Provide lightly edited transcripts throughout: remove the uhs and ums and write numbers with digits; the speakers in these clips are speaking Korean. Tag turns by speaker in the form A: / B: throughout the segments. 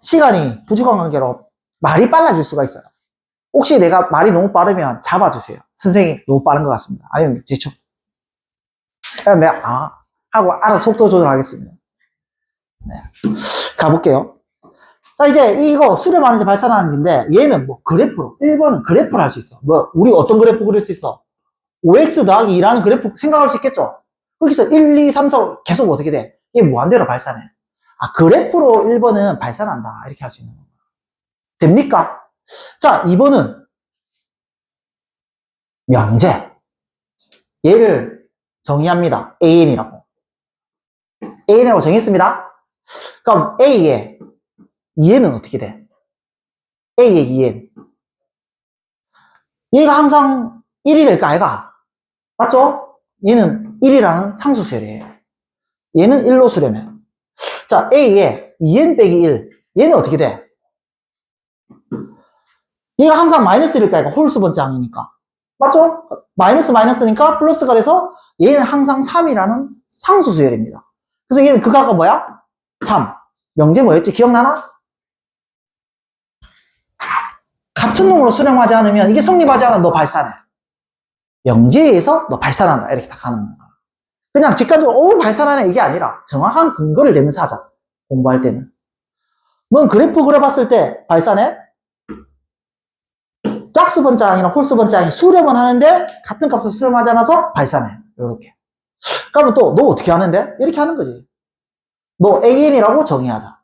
A: 시간이 부족한 관계로 말이 빨라질 수가 있어요. 혹시 내가 말이 너무 빠르면 잡아주세요. 선생님 너무 빠른 것 같습니다. 아니면 대충 내가 하고 알아서 속도 조절하겠습니다. 네. 가볼게요. 자, 이제 이거 수렴하는지 발산하는지인데 얘는 뭐 그래프로 1번은 그래프를 할 수 있어. 뭐 우리 어떤 그래프 그릴 수 있어? 5x 더하기 2라는 그래프 생각할 수 있겠죠? 거기서 1, 2, 3, 4 계속 어떻게 돼? 이게 무한대로 발산해. 그래프로 1번은 발산한다. 이렇게 할 수 있는 거야. 됩니까? 자, 2번은 명제. 얘를 정의합니다. AN이라고. AN이라고 정했습니다. 그럼 A의 2N은 어떻게 돼? A의 2N. 얘가 항상 1이 될까, 아이가? 맞죠? 얘는 1이라는 상수수열이에요. 얘는 1로 수렴해. 자, A의 2N 빼기 1. 얘는 어떻게 돼? 얘가 항상 마이너스일까, 아이가? 홀수 번째 항이니까. 맞죠? 마이너스니까 플러스가 돼서 얘는 항상 3이라는 상수수열입니다. 그래서 얘는 극하가 뭐야? 3. 명제 뭐였지? 기억나나? 같은 놈으로 수렴하지 않으면 이게 성립하지 않으면 너 발산해. 명제에서 너 발산한다. 이렇게 딱 하는 거야. 그냥 직관적으로 발산하네 이게 아니라 정확한 근거를 내면서 하자. 공부할 때는. 넌 그래프 그려봤을 때 발산해? 짝수 번장이나 홀수 번장이 수렴은 하는데 같은 값을 수렴하지 않아서 발산해. 이렇게. 그러면 또 너 어떻게 하는데? 이렇게 하는 거지. 너 AN이라고 정의하자.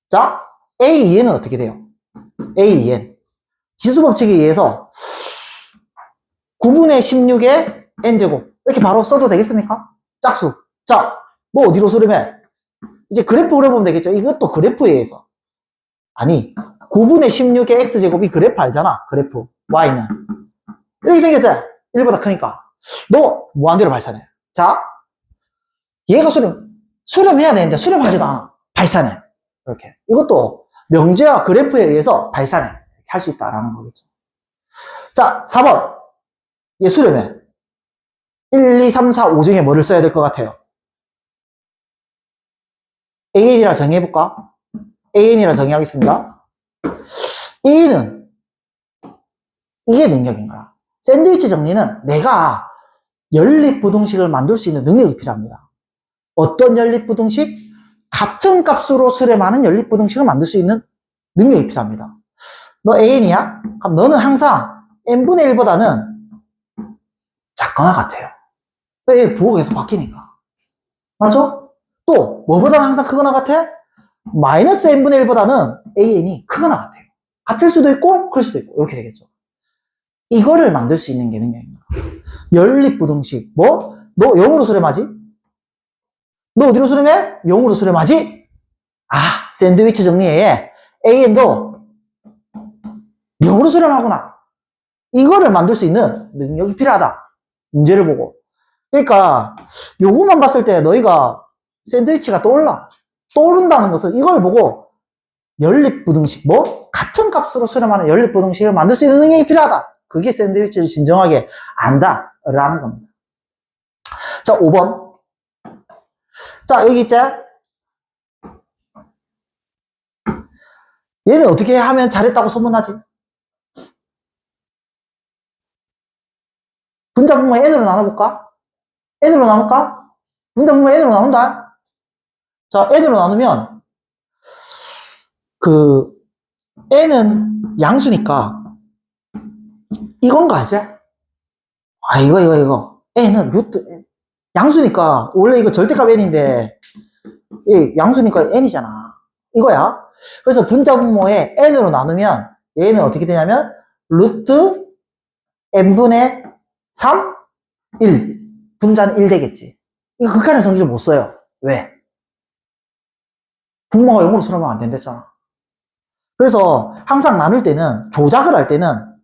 A: 자, A2N은 어떻게 돼요? A2N. 지수법칙에 의해서 9분의 16의 N제곱. 이렇게 바로 써도 되겠습니까? 짝수. 자, 뭐 어디로 수렴해? 이제 그래프 그려보면 되겠죠? 이것도 그래프에 의해서. 아니, 9분의 16의 X제곱이 그래프 알잖아. 그래프. Y는. 이렇게 생겼죠? 1보다 크니까. 너 무한대로 발산해. 자, 얘가 수렴해야 되는데 수렴하지도 않아. 발산해. 이렇게. 이것도 명제와 그래프에 의해서 발산해. 할 수 있다라는 거겠죠. 자, 4번. 얘 수렴해. 1, 2, 3, 4, 5 중에 뭐를 써야 될 것 같아요? AN이라 정의해볼까? AN이라 정의하겠습니다. A는 이게 능력인 거야. 샌드위치 정리는 내가 연립부등식을 만들 수 있는 능력이 필요합니다. 어떤 연립부등식? 같은 값으로 수렴하는 연립부등식을 만들 수 있는 능력이 필요합니다. 너 AN이야? 그럼 너는 항상 n분의 1보다는 작거나 같아요. 왜? 부호가 계속 바뀌니까. 맞죠? 또 뭐보다는 항상 크거나 같아? 마이너스 n분의 1보다는 AN이 크거나 같아요. 같을 수도 있고 클 수도 있고 이렇게 되겠죠. 이거를 만들 수 있는 게 능력입니다. 연립부등식. 뭐? 너 0으로 수렴하지? 너 어디로 수렴해? 0으로 수렴하지? 샌드위치 정리에 AN도 0으로 수렴하구나. 이거를 만들 수 있는 능력이 필요하다. 문제를 보고. 그러니까 요거만 봤을 때 너희가 샌드위치가 떠오른다는 것은 이걸 보고 연립부등식, 뭐? 같은 값으로 수렴하는 연립부등식을 만들 수 있는 능력이 필요하다. 그게 샌드위치를 진정하게 안다라는 겁니다. 자, 5번. 자, 여기 있지? 얘는 어떻게 하면 잘했다고 소문나지? 분자분모 n으로 나눠볼까? n으로 나눌까? 분자분모 n으로 나눈다. 자, n으로 나누면 n은 양수니까 이건 거 알지? 이거 n은 루트 n. 양수니까 원래 이거 절대값 n인데 양수니까 n이잖아. 이거야. 그래서 분자분모에 n으로 나누면 얘는 어떻게 되냐면 루트 n분의 3, 1. 분자는 1 되겠지. 이거 극한의 성질을 못 써요. 왜? 분모가 0으로 수렴하면 안 된댔잖아. 그래서 항상 나눌 때는, 조작을 할 때는,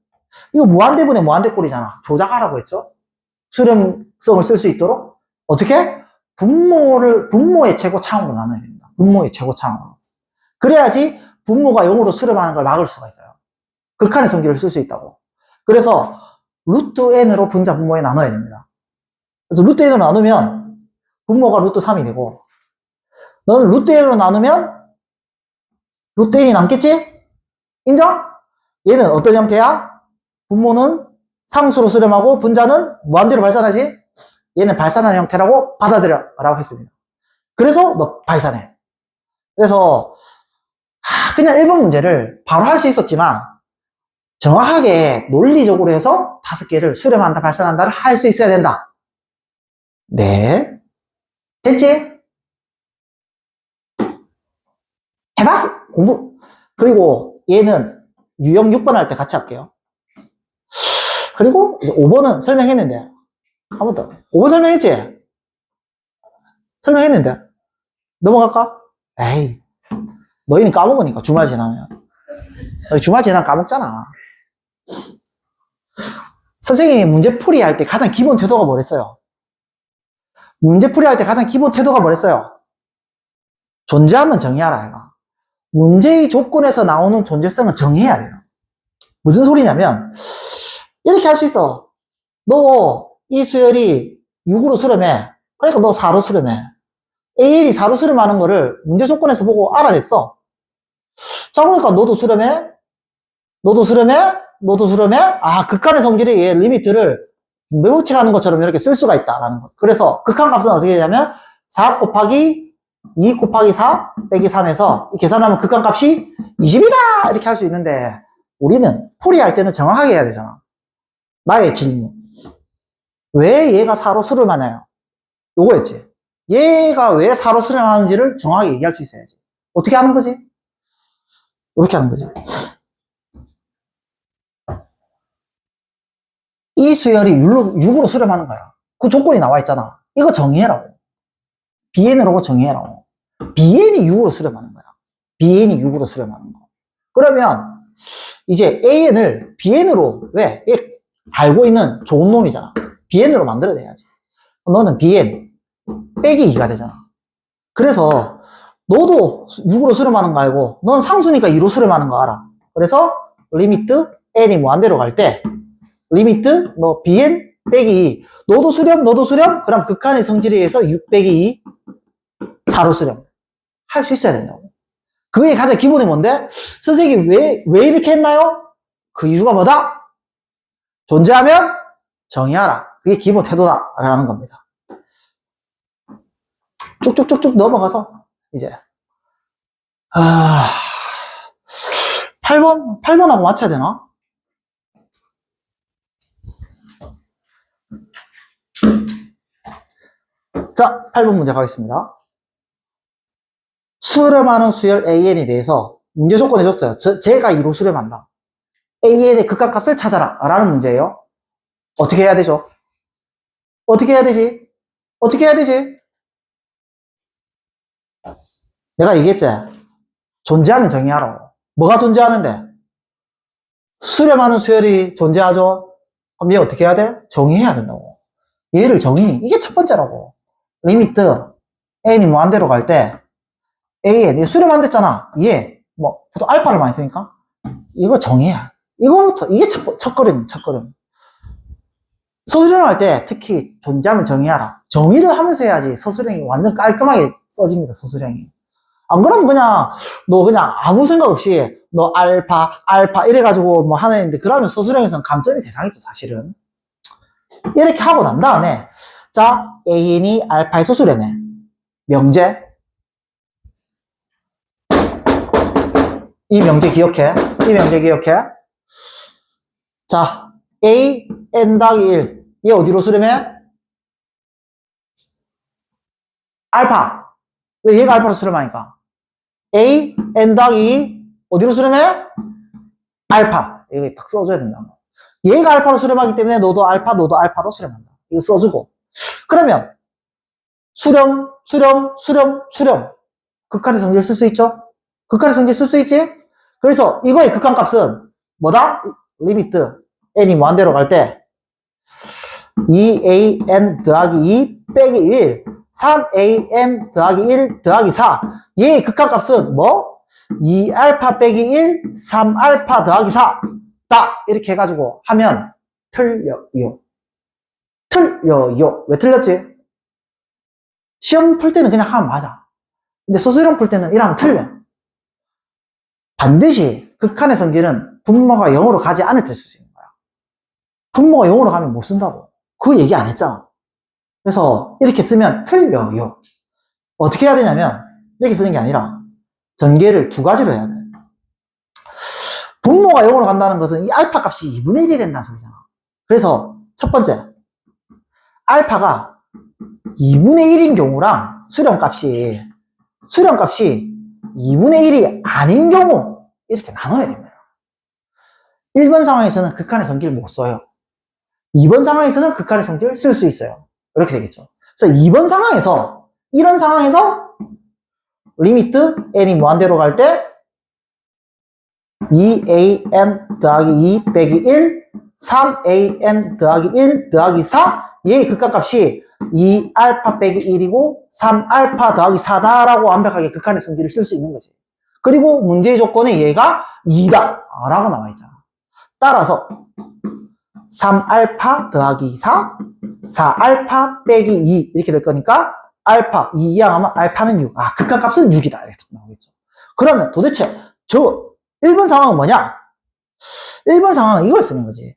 A: 이거 무한대분의 무한대꼴이잖아. 조작하라고 했죠? 수렴성을 쓸 수 있도록. 어떻게? 분모의 최고차항으로 나눠야 됩니다. 분모의 최고차항으로. 그래야지 분모가 0으로 수렴하는 걸 막을 수가 있어요. 극한의 성질을 쓸 수 있다고. 그래서 루트 n으로 분자 분모에 나눠야 됩니다. 그래서 루트 n으로 나누면 분모가 루트 3이 되고, 너는 루트 n으로 나누면 루트 n이 남겠지? 인정? 얘는 어떤 형태야? 분모는 상수로 수렴하고 분자는 무한대로 발산하지? 얘는 발산하는 형태라고 받아들여 라고 했습니다. 그래서 너 발산해. 그래서 그냥 1번 문제를 바로 할 수 있었지만 정확하게 논리적으로 해서 5개를 수렴한다, 발산한다를 할 수 있어야 된다. 네. 됐지? 해봤어. 공부. 그리고 얘는 유형 6번 할 때 같이 할게요. 그리고 이제 5번은 설명했는데 한 번 더. 5번 설명했지? 설명했는데 넘어갈까? 에이, 너희는 까먹으니까 주말 지나면. 주말 지나면 까먹잖아. 선생님이 문제풀이 할 때 가장 기본 태도가 뭐랬어요? 문제풀이 할 때 가장 기본 태도가 뭐랬어요? 존재하면 정의하라. 얘가. 문제의 조건에서 나오는 존재성은 정의해야 돼요. 무슨 소리냐면 이렇게 할 수 있어. 너 이 수열이 6으로 수렴해. 그러니까 너 4로 수렴해. AL이 4로 수렴하는 거를 문제 조건에서 보고 알아냈어. 자, 그러니까 너도 수렴해? 너도 수렴해? 너도 수렴해? 아, 극한의 성질이 얘 리미트를 매우치 가는 것처럼 이렇게 쓸 수가 있다라는 거. 그래서 극한 값은 어떻게 되냐면 4 곱하기 2 곱하기 4 빼기 3에서 계산하면 극한 값이 20이다! 이렇게 할 수 있는데 우리는 풀이할 때는 정확하게 해야 되잖아. 나의 질문. 왜 얘가 4로 수렴하나요? 요거였지. 얘가 왜 4로 수렴하는지를 정확하게 얘기할 수 있어야지. 어떻게 하는 거지? 이렇게 하는 거지. 이 수열이 6으로 수렴하는 거야. 그 조건이 나와 있잖아. 이거 정의해라고. BN으로 정의해라고. BN이 6으로 수렴하는 거야. BN이 6으로 수렴하는 거. 그러면 이제 AN을 BN으로 왜? 얘 알고 있는 좋은 놈이잖아. BN으로 만들어내야지. 너는 BN 빼기 2가 되잖아. 그래서 너도 6으로 수렴하는 거 알고 넌 상수니까 2로 수렴하는 거 알아. 그래서 리미트 n이 무한대로 갈 때 리미트 너 bn 빼기 2 너도 수렴 그럼 극한의 성질에 의해서 6 빼기 2 4로 수렴 할 수 있어야 된다고. 그게 가장 기본이 뭔데? 선생님이 왜 이렇게 했나요? 그 이유가 뭐다? 존재하면 정의하라. 그게 기본 태도다라는 겁니다. 쭉쭉쭉쭉 넘어가서 이제 8번하고 맞춰야 되나? 자, 8번 문제 가겠습니다. 수렴하는 수열 AN에 대해서 문제 조건을 줬어요. 제가 2로 수렴한다. AN의 극한값을 찾아라 라는 문제예요. 어떻게 해야 되죠? 어떻게 해야 되지? 어떻게 해야 되지? 내가 얘기했지? 존재하면 정의하라고. 뭐가 존재하는데? 수렴하는 수열이 존재하죠? 그럼 얘 어떻게 해야 돼? 정의해야 된다고. 얘를 이게 첫 번째라고. 리미트 n이 무한대로 갈 때 a에 수렴 안 됐잖아. 얘 보통 알파를 많이 쓰니까 이거 정의야. 이거부터 이게 첫걸음. 서술형할 때 특히 존재하면 정의하라. 정의를 하면서 해야지 서술형이 완전 깔끔하게 써집니다. 서술형이. 안 그러면 너 그냥 아무 생각 없이 너 알파 이래가지고 뭐 하는데 그러면 서술형에서는 감점이 대상이죠, 사실은. 이렇게 하고 난 다음에 자, AN이 알파의 소수렴해. 명제. 이 명제 기억해. 자, A, N 더하기 1. 얘 어디로 수렴해? 알파. 왜 얘가 알파로 수렴하니까? A, N 더하기 2. 어디로 수렴해? 알파. 이거 딱 써줘야 된다. 얘가 알파로 수렴하기 때문에 너도 알파로 수렴한다. 이거 써주고. 그러면 수렴. 극한의 성질 쓸 수 있죠? 극한의 성질 쓸 수 있지? 그래서 이거의 극한값은 뭐다? 리미트 n이 무한대로 갈 때 2an 더하기 2 빼기 1 3an 더하기 1 더하기 4 얘의 극한값은 뭐? 2알파 빼기 1 3알파 더하기 4 딱 이렇게 해가지고 하면 틀려요. 왜 틀렸지? 시험 풀 때는 그냥 하면 맞아. 근데 소수령 풀 때는 이러면 틀려. 반드시 극한의 성질은 분모가 0으로 가지 않을 때 쓸 수 있는 거야. 분모가 0으로 가면 못 쓴다고. 그 얘기 안 했잖아. 그래서 이렇게 쓰면 틀려요. 어떻게 해야 되냐면 이렇게 쓰는 게 아니라 전개를 두 가지로 해야 돼. 분모가 0으로 간다는 것은 이 알파 값이 2분의 1이 된다는 소리잖아. 그래서 첫 번째, 알파가 2분의 1인 경우랑 수렴값이 2분의 1이 아닌 경우 이렇게 나눠야 됩니다. 1번 상황에서는 극한의 성질을 못 써요. 2번 상황에서는 극한의 성질을 쓸 수 있어요. 이렇게 되겠죠. 그래서 2번 상황에서 이런 상황에서 리미트 n이 무한대로 갈 때 2an 더하기 2 빼기 1 3an 더하기 1 더하기 4 얘의 극한값이 2알파 빼기 1이고 3알파 더하기 4다라고 완벽하게 극한의 성질을 쓸 수 있는 거지. 그리고 문제의 조건에 얘가 2다 라고 나와 있잖아. 따라서 3알파 더하기 4 4알파 빼기 2 이렇게 될 거니까 알파 2 이항하면 알파는 6. 아, 극한값은 6이다 이렇게 나오겠죠. 그러면 도대체 저 1번 상황은 뭐냐? 1번 상황은 이걸 쓰는 거지.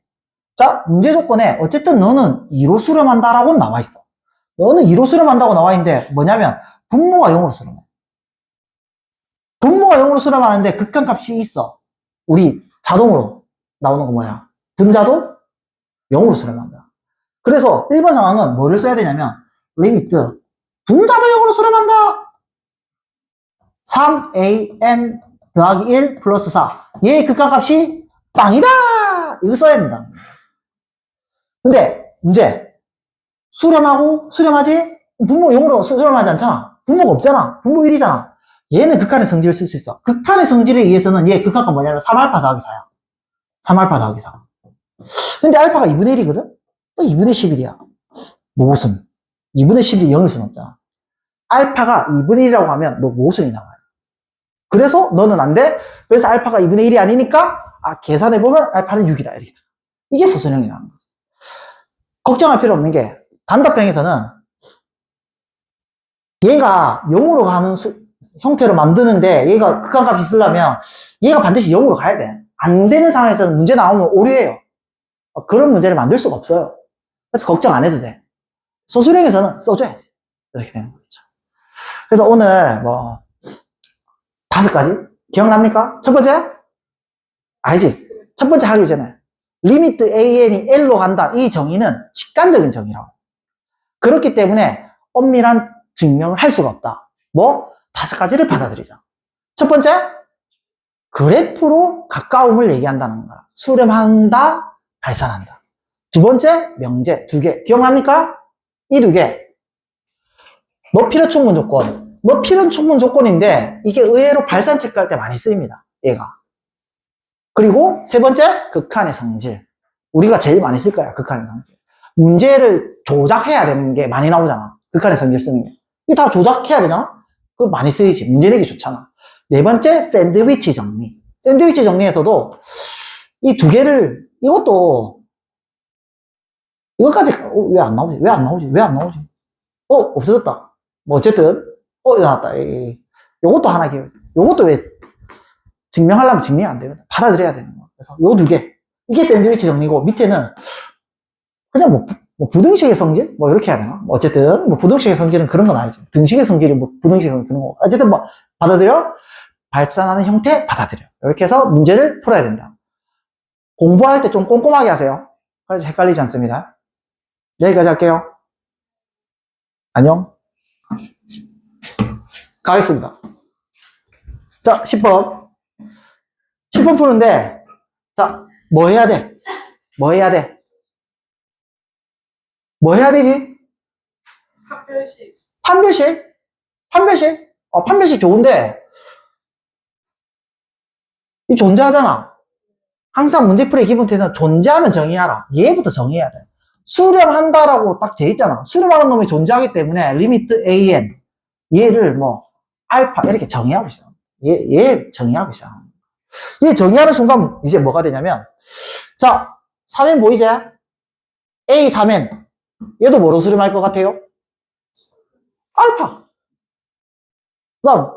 A: 자, 문제 조건에 어쨌든 너는 2로 수렴한다라고 나와 있어. 너는 2로 수렴한다고 나와 있는데 뭐냐면 분모가 0으로 수렴해. 분모가 0으로 수렴하는데 극한값이 있어. 우리 자동으로 나오는 거 뭐야? 분자도 0으로 수렴한다. 그래서 1번 상황은 뭐를 써야 되냐면 리미트 분자도 0으로 수렴한다. 3an 더하기 1 플러스 4 얘의 극한값이 빵이다 이거 써야 된다. 근데 문제 수렴하고 수렴하지? 분모 0으로 수렴하지 않잖아. 분모가 없잖아. 분모 1이잖아. 얘는 극한의 성질을 쓸 수 있어. 극한의 성질에 의해서는 얘 극한값 뭐냐면 3알파 더하기 4야. 3알파 더하기 4. 근데 알파가 2분의 1이거든? 또 2분의 11이야. 모순. 2분의 11이 0일 수는 없잖아. 알파가 2분의 1이라고 하면 너 모순이 나와요. 그래서 너는 안 돼. 그래서 알파가 2분의 1이 아니니까 계산해보면 알파는 6이다. 이렇게. 이게 소수령이 나오는 거지. 걱정할 필요 없는 게 단답형에서는 얘가 0으로 가는 형태로 만드는데 얘가 극한값이 있으려면 얘가 반드시 0으로 가야 돼. 안 되는 상황에서는 문제 나오면 오류예요. 그런 문제를 만들 수가 없어요. 그래서 걱정 안 해도 돼. 소수령에서는 써줘야지. 이렇게 되는 거죠. 그래서 오늘 5가지 기억납니까? 첫 번째? 알지? 첫 번째 하기 전에 리미트 an이 l로 간다. 이 정의는 직관적인 정의라고. 그렇기 때문에 엄밀한 증명을 할 수가 없다. 5가지를 받아들이자. 첫 번째, 그래프로 가까움을 얘기한다는 거야. 수렴한다, 발산한다. 두 번째, 명제 2개. 기억납니까? 이 2개. 높이는 충분 조건. 높이는 충분 조건인데 이게 의외로 발산 체크할 때 많이 쓰입니다. 얘가. 그리고 세 번째, 극한의 성질. 우리가 제일 많이 쓸 거야, 극한의 성질. 문제를 조작해야 되는 게 많이 나오잖아. 극한의 성질 쓰는 게. 이거 다 조작해야 되잖아? 그거 많이 쓰이지. 문제 내기 좋잖아. 네 번째, 샌드위치 정리. 샌드위치 정리에서도 이 2개를, 이것까지, 왜 안 나오지? 왜 안 나오지? 왜 안 나오지? 없어졌다. 어쨌든, 나왔다. 요것도 하나 기억. 요것도 왜 증명하려면 증명이 안 되거든. 받아들여야 되는 거야. 그래서 요 2개. 이게 샌드위치 정리고, 밑에는 그냥 부등식의 성질? 이렇게 해야 되나? 어쨌든, 부등식의 성질은 그런 건 아니지. 등식의 성질이 부등식의 성질 그런 거. 어쨌든 받아들여? 발산하는 형태 받아들여. 이렇게 해서 문제를 풀어야 된다. 공부할 때 좀 꼼꼼하게 하세요. 그래서 헷갈리지 않습니다. 여기까지 할게요. 안녕. 가겠습니다. 자, 10번. 10번 푸는데, 자, 뭐 해야 돼? 뭐 해야 돼? 뭐 해야 되지?
B: 판별식.
A: 판별식? 판별식? 판별식 좋은데, 이 존재하잖아. 항상 문제풀이의 기본태는 존재하면 정의하라. 얘부터 정의해야 돼. 수렴한다라고 딱 돼 있잖아. 수렴하는 놈이 존재하기 때문에 리미트 an 얘를 알파 이렇게 정의하고 있어. 얘 정의하고 있어. 얘 정의하는 순간 이제 뭐가 되냐면 자 3n 보이지? a 3n 얘도 뭐로 수렴할 것 같아요? 알파. 그다음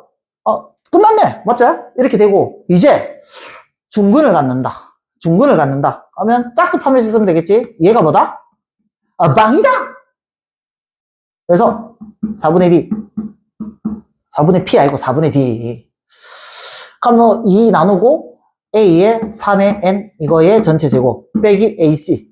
A: 끝났네. 맞지? 이렇게 되고, 이제 중근을 갖는다. 중근을 갖는다. 하면 짝수파면서 쓰면 되겠지? 얘가 뭐다? 아, 빵이다! 그래서 4분의 D. 4분의 P 아니고 4분의 D. 그럼 너 2 나누고 A의 3의 N 이거의 전체 제곱 빼기 AC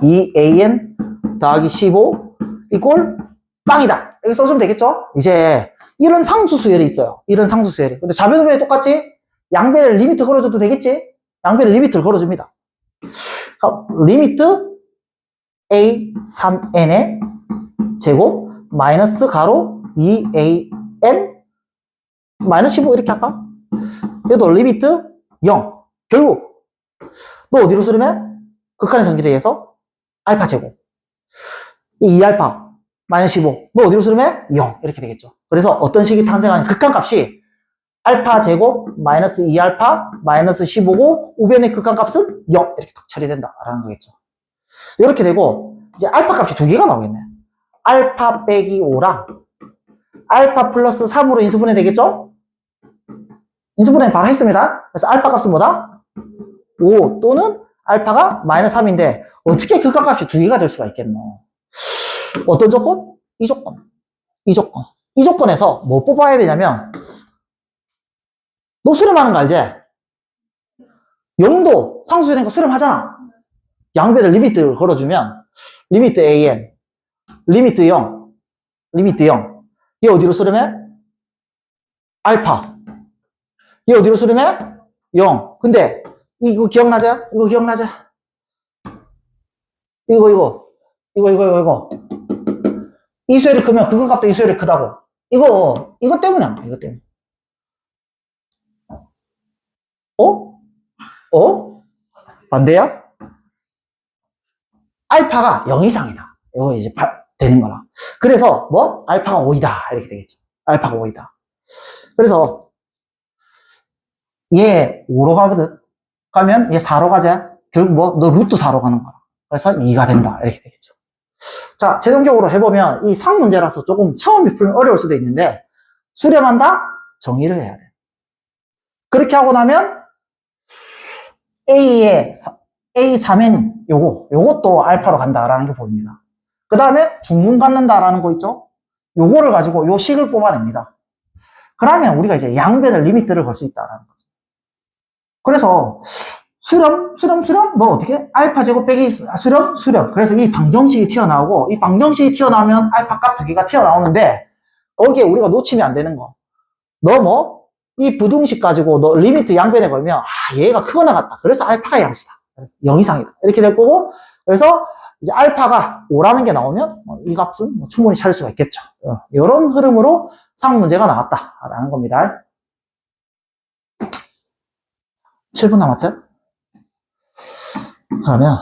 A: 2AN 더하기 15 이꼴 빵이다. 이렇게 써주면 되겠죠? 이제 이런 상수수열이 있어요. 이런 상수수열이. 근데 좌변으로 똑같지? 양변에 리미트 걸어줘도 되겠지? 양변에 리미트를 걸어줍니다. 리미트 A3N의 제곱 마이너스 가로 2AN 마이너스 15 이렇게 할까? 얘도 리미트 0. 결국 너 어디로 쓰려면 극한의 성질에 의해서 알파 제곱 이 2알파 마이너스 15 너 어디로 쓰려면 0 이렇게 되겠죠. 그래서 어떤 식이 탄생하는 극한값이 알파 제곱 마이너스 2알파 마이너스 15고 우변의 극한값은 0 이렇게 딱 처리된다 라는 거겠죠. 이렇게 되고 이제 알파 값이 두 개가 나오겠네. 알파 빼기 5랑 알파 플러스 3으로 인수분해 되겠죠? 인수분해 바로 했습니다. 그래서 알파 값은 뭐다? 5 또는 알파가 마이너스 3인데 어떻게 극한값이 두 개가 될 수가 있겠노? 어떤 조건? 이 조건. 이 조건. 이 조건에서 뭐 뽑아야 되냐면 너 수렴하는 거 알지? 0도 상수되는 거 수렴하잖아. 양변에 리미트를 걸어주면 리미트 AN 리미트 0 리미트 0 얘 어디로 수렴해? 알파 얘 어디로 수렴해? 0 근데 이거 기억나지? 이거 기억나지? 이거 이 수열이 크면 그거 값도 이 수열이 크다고 이거 때문이야. 이거 때문에 반대야? 알파가 0 이상이다. 이거 이제 되는 거라. 그래서 뭐? 알파가 5이다. 이렇게 되겠죠. 알파가 5이다. 그래서 얘 5로 가거든. 가면 얘 4로 가자. 결국 뭐? 너 루트 4로 가는 거야. 그래서 2가 된다. 이렇게 되겠죠. 자, 최종적으로 해보면 이 상 문제라서 조금 처음에 풀면 어려울 수도 있는데 수렴한다? 정의를 해야 돼. 그렇게 하고 나면 A의 A3N 요것도 알파로 간다라는 게 보입니다. 그 다음에 중문 갖는다라는 거 있죠? 요거를 가지고 요 식을 뽑아냅니다. 그러면 우리가 이제 양변의 리미트를 걸 수 있다라는 거죠. 그래서 수렴 뭐 어떻게? 알파 제곱 빼기 수렴. 그래서 이 방정식이 튀어나오고 이 방정식이 튀어나오면 알파 값 두 개가 튀어나오는데 거기에 우리가 놓치면 안 되는 거. 너 뭐? 이 부등식 가지고 너 리미트 양변에 걸면 얘가 크거나 같다. 그래서 알파가 양수다. 0 이상이다. 이렇게 될 거고 그래서 이제 알파가 5라는 게 나오면 이 값은 충분히 찾을 수가 있겠죠. 이런 흐름으로 상 문제가 나왔다라는 겁니다. 7분 남았죠? 그러면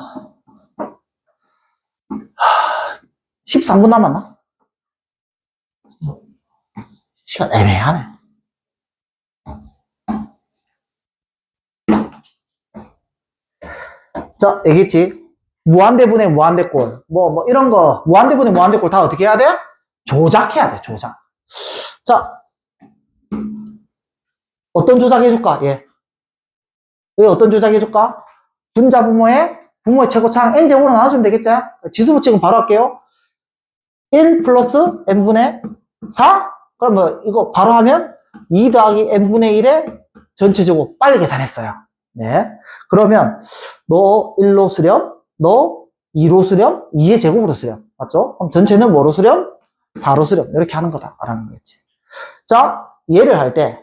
A: 13분 남았나? 시간 애매하네. 자, 얘기했지? 무한대분의 무한대꼴. 뭐, 이런 거, 무한대분의 무한대꼴 다 어떻게 해야 돼? 조작해야 돼, 조작. 자, 어떤 조작 해줄까? 얘 어떤 조작 해줄까? 분자 부모의 최고차항 n제곱으로 나눠주면 되겠지? 지수 법칙은 바로 할게요. 1 플러스 n분의 4? 그럼 뭐, 이거 바로 하면 2 더하기 n분의 1의 전체 제곱 빨리 계산했어요. 네. 그러면 너 1로 수렴, 너 2로 수렴, 2의 제곱으로 수렴. 맞죠? 그럼 전체는 뭐로 수렴? 4로 수렴. 이렇게 하는 거다라는 거겠지. 자, 얘를 할 때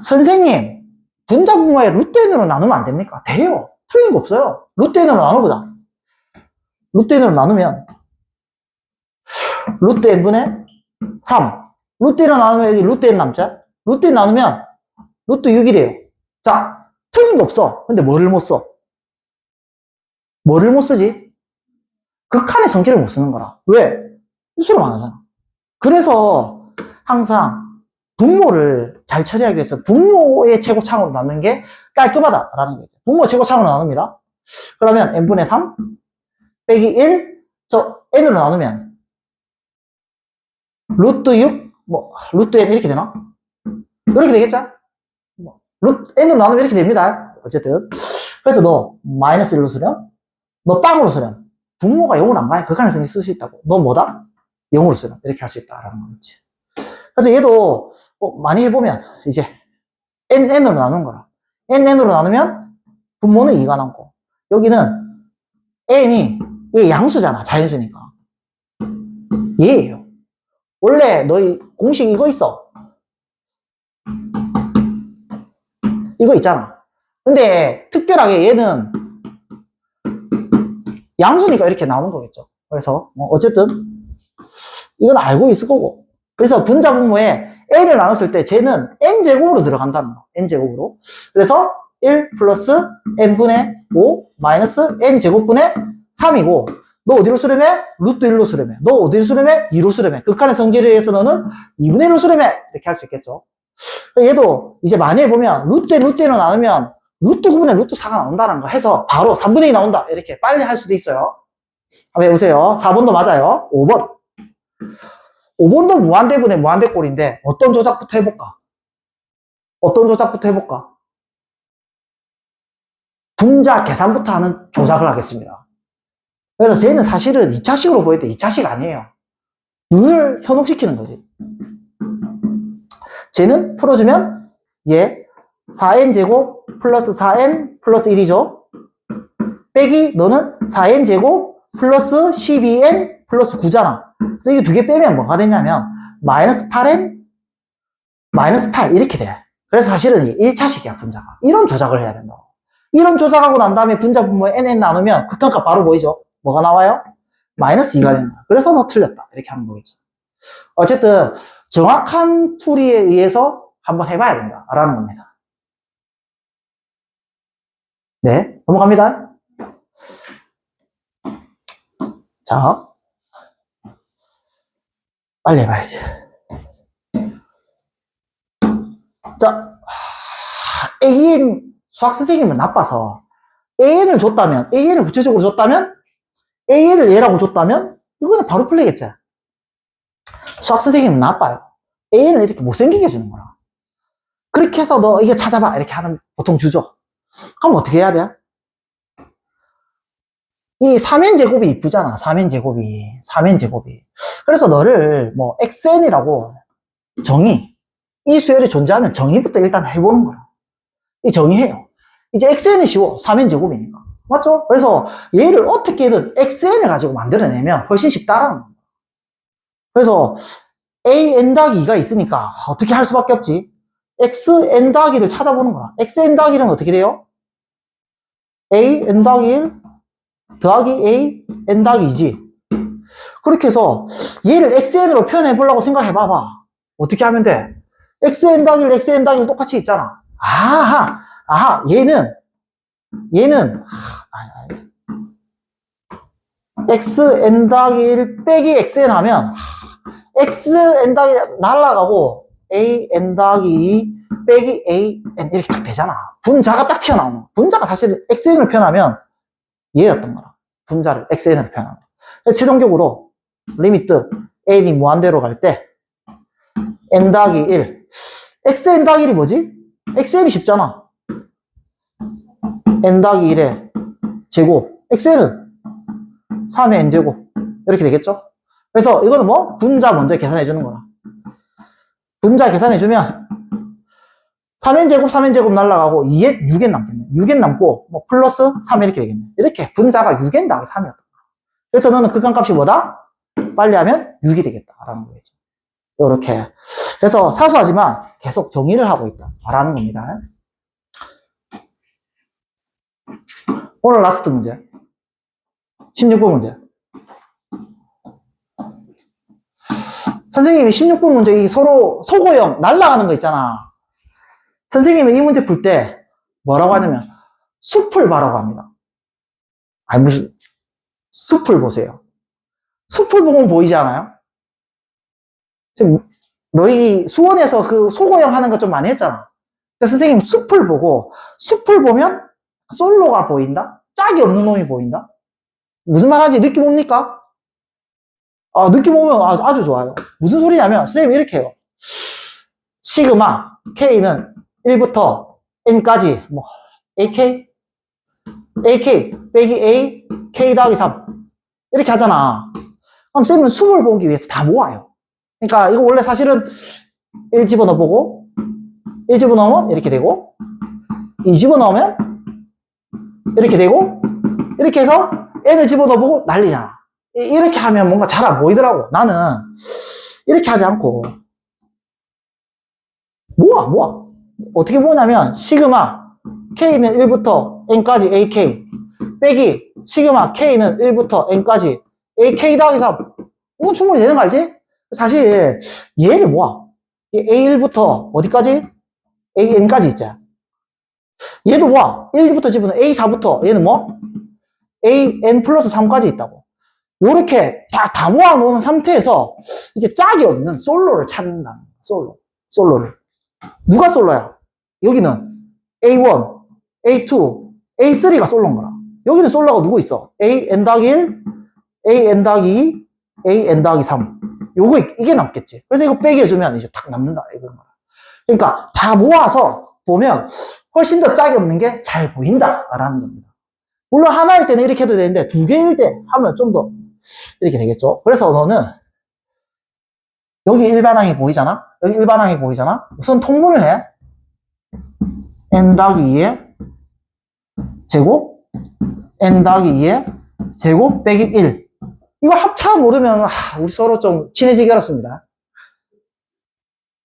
A: 선생님, 분자 분모에 루트 n으로 나누면 안 됩니까? 돼요. 틀린 거 없어요. 루트 n으로 나눠보자. 루트 n으로 나누면 루트 n분의 3. 루트 n으로 나누면 여기 루트 n 남자. 루트 n 나누면 루트 6이래요. 자, 틀린 거 없어. 근데 뭐를 못 써? 뭐를 못 쓰지? 극한의 성질을 못 쓰는 거라. 왜? 수렴 안 하잖아. 그래서 항상 분모를 잘 처리하기 위해서 분모의 최고차항으로 나누는 게 깔끔하다라는 거죠. 분모 최고차항으로 나눕니다. 그러면 n분의 3 빼기 1 저 n으로 나누면 루트 6 뭐 루트 n 이렇게 되나? 이렇게 되겠죠? n으로 나누면 이렇게 됩니다. 어쨌든. 그래서 너 마이너스 1로 수렴, 너 빵으로 수렴. 분모가 0으로 안 가야 극한의 쓸 수 있다고. 너 뭐다? 0으로 수렴. 이렇게 할 수 있다라는 거겠지. 그래서 얘도 많이 해보면 이제 n으로 나누는 거라. n으로 나누면 분모는 2가 남고, 여기는 n이 얘 양수잖아. 자연수니까. 얘예요. 원래 너희 공식 이거 있어. 이거 있잖아. 근데 특별하게 얘는 양수니까 이렇게 나오는 거겠죠. 그래서 어쨌든 이건 알고 있을 거고. 그래서 분자 분모에 n을 나눴을 때 쟤는 n제곱으로 들어간다는 거. n제곱으로. 그래서 1 플러스 n분의 5 마이너스 n제곱분의 3이고, 너 어디로 수렴해? 루트 1로 수렴해. 너 어디로 수렴해? 2로 수렴해. 극한의 성질에 의해서 너는 2분의 1로 수렴해. 이렇게 할 수 있겠죠. 얘도 이제 많이 해보면 루트에 루트로 나누면 루트 9분의 루트 4가 나온다는 거 해서 바로 3분의 2 나온다. 이렇게 빨리 할 수도 있어요. 한번 해보세요. 4번도 맞아요. 5번. 5번도 무한대분의 무한대꼴인데 어떤 조작부터 해볼까? 어떤 조작부터 해볼까? 분자 계산부터 하는 조작을 하겠습니다. 그래서 쟤는 사실은 2차식으로 보일 때 2차식 아니에요. 눈을 현혹시키는 거지. 쟤는 풀어주면 얘 4n제곱 플러스 4n 플러스 1이죠. 빼기 너는 4n제곱 플러스 12n 플러스 9잖아. 그래서 이게 두 개 빼면 뭐가 되냐면 마이너스 8n 마이너스 8 이렇게 돼. 그래서 사실은 1차식이야 분자가. 이런 조작을 해야 된다. 이런 조작하고 난 다음에 분자 분모에 nn 나누면 극한값 바로 보이죠? 뭐가 나와요? 마이너스 2가 된다. 그래서 너 틀렸다. 이렇게 하는 거겠죠. 어쨌든 정확한 풀이에 의해서 한번 해봐야 된다라는 겁니다. 네, 넘어갑니다. 자, 빨리 해봐야지. 자, AN 수학 선생님은 나빠서 AN을 줬다면, AN을 구체적으로 줬다면, AN을 얘라고 줬다면 이거는 바로 풀리겠지. 수학 선생님은 나빠요. AN을 이렇게 못생기게 주는 거라. 그렇게 해서 너 이거 찾아봐 이렇게 하는 보통 주죠. 그럼 어떻게 해야 돼? 이 3n제곱이 이쁘잖아. 3n제곱이. 그래서 너를 뭐 xn이라고 정의, 이 수열이 존재하면 정의부터 일단 해보는 거야. 이 정의해요. 이제 xn이 쉬워. 3n제곱이니까. 맞죠? 그래서 얘를 어떻게든 xn을 가지고 만들어내면 훨씬 쉽다라는 거야. 그래서 an 더하기 2가 있으니까 어떻게 할 수밖에 없지? xn 더하기를 찾아보는 거야. xn 더하기는 어떻게 돼요? an 더하기 1 더하기 a n 더하기 2지. 그렇게 해서 얘를 xn으로 표현해 보려고 생각해 봐봐. 어떻게 하면 돼? xn 더하기 1, xn 더하기 1 똑같이 있잖아. 아하, 얘는 xn 더하기 1 빼기 xn 하면 xn 더하기 날라가고 an 더하기 2 빼기 an 이렇게 딱 되잖아. 분자가 딱 튀어나오는 거. 분자가 사실 xn을 표현하면 얘였던 거라. 분자를 xn으로 표현하는 거. 최종적으로 리미트 n이 무한대로 갈 때 n 더하기 1 xn 더하기 1이 뭐지? xn이 쉽잖아. n 더하기 1의 제곱 xn은 3의 n제곱 이렇게 되겠죠? 그래서 이거는 뭐? 분자 먼저 계산해 주는 거라. 분자 계산해 주면 3n제곱 날라가고 2n, 6n 남겠네. 6n 남고 뭐 플러스 3 이렇게 되겠네. 이렇게 분자가 6n 더하기 3이었던 거야. 그래서 너는 극한값이 뭐다? 빨리 하면 6이 되겠다라는 거겠죠. 이렇게. 그래서 사소하지만 계속 정의를 하고 있다라는 겁니다. 오늘 라스트 문제. 16번 문제. 선생님이 16번 문제 서로 소고형 날라가는 거 있잖아. 선생님이 이 문제 풀 때 뭐라고 하냐면 숲을 봐라고 합니다. 아니 무슨 숲을 보세요. 숲을 보면 보이지 않아요? 지금 너희 수원에서 그 소고형 하는 거 좀 많이 했잖아. 그래서 선생님 숲을 보면 솔로가 보인다? 짝이 없는 놈이 보인다? 무슨 말 하는지 느낌 옵니까? 느낌 오면 아주 좋아요. 무슨 소리냐면 선생님이 이렇게 해요. 시그마 K는 1부터 N까지, 뭐, AK 빼기 A, K 더하기 3. 이렇게 하잖아. 그럼 쌤은 수를 보기 위해서 다 모아요. 그러니까 이거 원래 사실은 1 집어넣어보고, 1 집어넣으면 이렇게 되고, 2 집어넣으면 이렇게 되고, 이렇게 해서 N을 집어넣어보고 난리잖아. 이렇게 하면 뭔가 잘 안 보이더라고. 나는 이렇게 하지 않고, 모아. 어떻게 모으냐면, 시그마, K는 1부터 N까지 AK, 빼기, 시그마, K는 1부터 N까지 AK 더하기 3. 이건 충분히 되는 거 알지? 사실, 얘를 모아. A1부터 어디까지? AN까지 있지. 얘도 모아. 1부터 집어넣어. A4부터, 얘는 뭐? AN 플러스 3까지 있다고. 요렇게 다 모아놓은 상태에서, 이제 짝이 없는 솔로를 찾는다. 솔로를. 누가 솔로야? 여기는 A1, A2, A3가 솔로인 거라. 여기는 솔로가 누구 있어? AN 더하기 1, AN 더하기 2, AN 더하기 3. 이게 남겠지. 그래서 이거 빼기 해주면 이제 탁 남는다. 이거는. 그러니까 다 모아서 보면 훨씬 더 짝이 없는 게 잘 보인다. 라는 겁니다. 물론 하나일 때는 이렇게 해도 되는데 두 개일 때 하면 좀 더 이렇게 되겠죠. 그래서 너는 여기 일반항이 보이잖아? 여기 일반항이 보이잖아? 우선 통분을 해. n 더하기 2의 제곱, n 더하기 2의 제곱 빼기 1. 이거 합차 모르면 우리 서로 좀 친해지기 어렵습니다.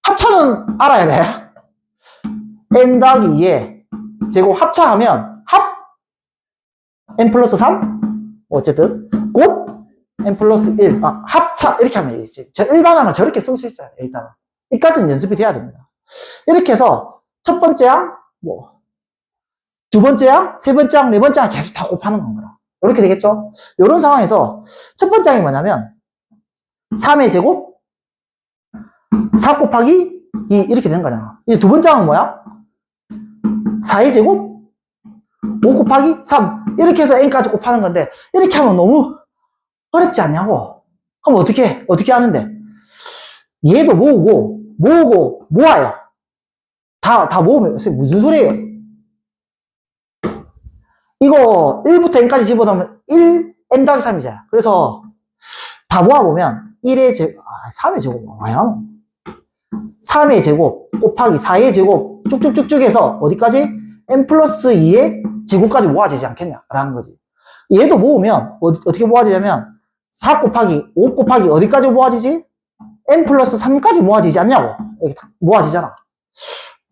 A: 합차는 알아야 돼. n 더하기 2의 제곱 합차하면 합 n 플러스 3 어쨌든 곱 n 플러스 1 합차 이렇게 하면 되겠지. 일반항은 저렇게 쓸 수 있어요. 일단은 이까지는 연습이 돼야 됩니다. 이렇게 해서 첫 번째 항 두 번째 항, 세 번째 항, 네 번째 항 계속 다 곱하는 건가라. 이렇게 되겠죠? 이런 상황에서 첫 번째 항이 뭐냐면 3의 제곱 4 곱하기 2 이렇게 되는 거잖아. 이제 두 번째 항은 뭐야? 4의 제곱 5 곱하기 3 이렇게 해서 n까지 곱하는 건데 이렇게 하면 너무 어렵지 않냐고. 그럼 어떻게 하는데? 얘도 모으고 모아요. 다 모으면 무슨 소리예요? 이거 1부터 n까지 집어넣으면 1n 더하기 3이잖아. 그래서 다 모아보면 1의 제곱, 3의 제곱 뭐야? 3의 제곱 곱하기 4의 제곱 쭉쭉쭉쭉 해서 어디까지? n 플러스 2의 제곱까지 모아지지 않겠냐? 라는 거지. 얘도 모으면 어떻게 모아지냐면 4 곱하기 5 곱하기 어디까지 모아지지? n 플러스 3까지 모아지지 않냐고. 이렇게 다 모아지잖아.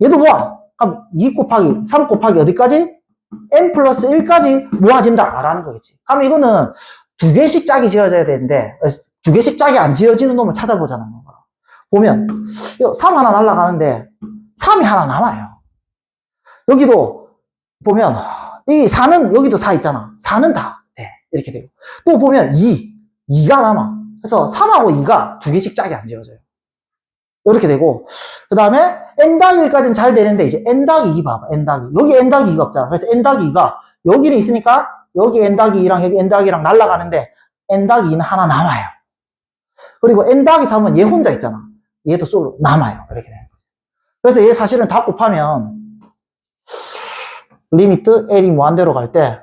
A: 얘도 모아. 그럼 2 곱하기 3 곱하기 어디까지? n 플러스 1까지 모아진다 라는 거겠지. 그럼 이거는 두 개씩 짝이 지어져야 되는데 두 개씩 짝이 안 지어지는 놈을 찾아보자는 거야. 보면 3 하나 날아가는데 3이 하나 남아요. 여기도 보면 이 4는 여기도 4 있잖아. 4는 다 돼. 이렇게 돼요. 또 보면 2가 남아. 그래서 3하고 2가 두 개씩 짝이 안 지어져요. 이렇게 되고 그 다음에 n 더하기 1까지는 잘 되는데 이제 n 더하기 2 봐봐. n 더하기 여기 n 더하기 2가 없잖아. 그래서 n 더하기 2가 여기는 있으니까 여기 n 더하기 2랑 여기 n 더하기 2랑 날아가는데 n 더하기 2는 하나 남아요. 그리고 n 더하기 3은 얘 혼자 있잖아. 얘도 솔로 남아요. 이렇게 되는 거죠. 그래서 얘 사실은 다 곱하면 리미트 L이 무한대로 갈 때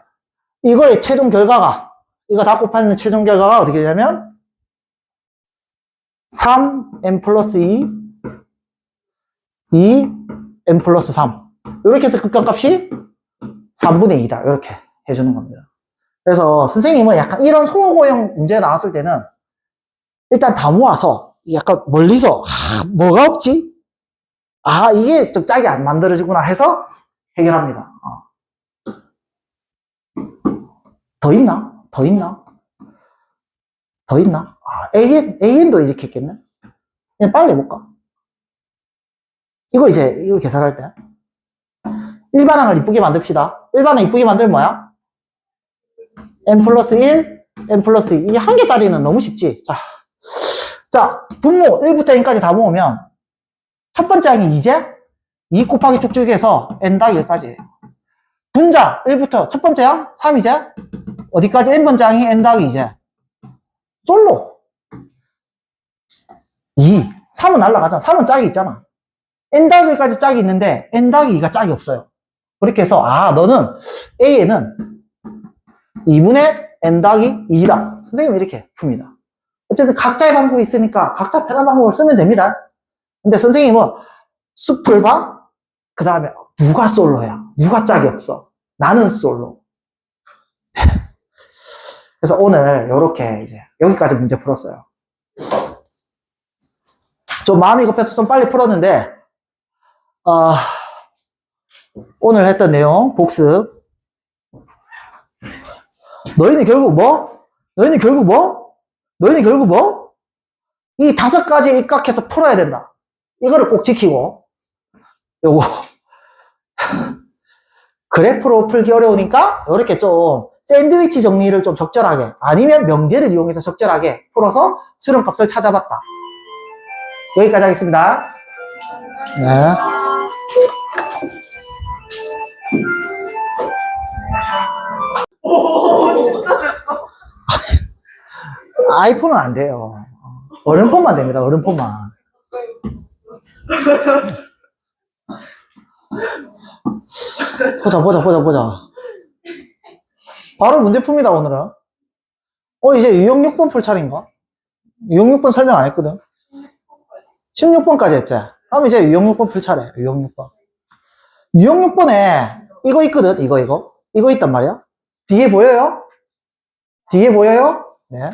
A: 이거의 최종 결과가 이거 다 곱하는 최종 결과가 어떻게 되냐면 3n 플러스 2 2n 플러스 3 이렇게 해서 극한값이 3분의 2다 이렇게 해주는 겁니다. 그래서 선생님은 약간 이런 소모고형 문제 나왔을 때는 일단 다 모아서 약간 멀리서 뭐가 없지? 이게 좀 짝이 안 만들어지구나 해서 해결합니다. 더 있나? AN도 이렇게 했겠네? 그냥 빨리 해볼까? 이거 계산할 때. 일반항을 이쁘게 만듭시다. 일반항 이쁘게 만들면 뭐야? n 플러스 1, n 플러스 2. 이 한 개짜리는 너무 쉽지? 자, 분모 1부터 n까지 다 모으면 첫 번째 항이 이제 2 곱하기 쭉쭉 해서 n 더하기 1까지. 분자 1부터 첫 번째 항 3이제 어디까지? n번째 항이 n 더하기 2제. 솔로 2. 3은 날라가잖아. 3은 짝이 있잖아. n-1까지 짝이 있는데 n-2가 짝이 없어요. 그렇게 해서 너는 a에는 2분의 n-2다. 선생님은 이렇게 풉니다. 어쨌든 각자의 방법이 있으니까 각자 편한 방법을 쓰면 됩니다. 근데 선생님은 수풀과 그 다음에 누가 솔로야? 누가 짝이 없어? 나는 솔로. 그래서 오늘 이렇게 이제 여기까지 문제 풀었어요. 좀 마음이 급해서 좀 빨리 풀었는데 오늘 했던 내용 복습. 너희는 결국 뭐? 이 5가지 입각해서 풀어야 된다. 이거를 꼭 지키고 요거 그래프로 풀기 어려우니까 이렇게 좀 샌드위치 정리를 좀 적절하게 아니면 명제를 이용해서 적절하게 풀어서 수렴값을 찾아봤다. 여기까지 하겠습니다. 네.
B: 오, 진짜 됐어.
A: 아이폰은 안 돼요. 어른폰만 됩니다. 어른폰만. 보자. 바로 문제 풉니다, 오늘은. 이제 유형 6번 풀 차례인가? 유형 6번 설명 안 했거든. 16번까지 했지. 다음 이제 유형 6번 풀 차례. 유형 6번. 유형 6번에 이거 있거든. 이거 있단 말이야. 뒤에 보여요? 네.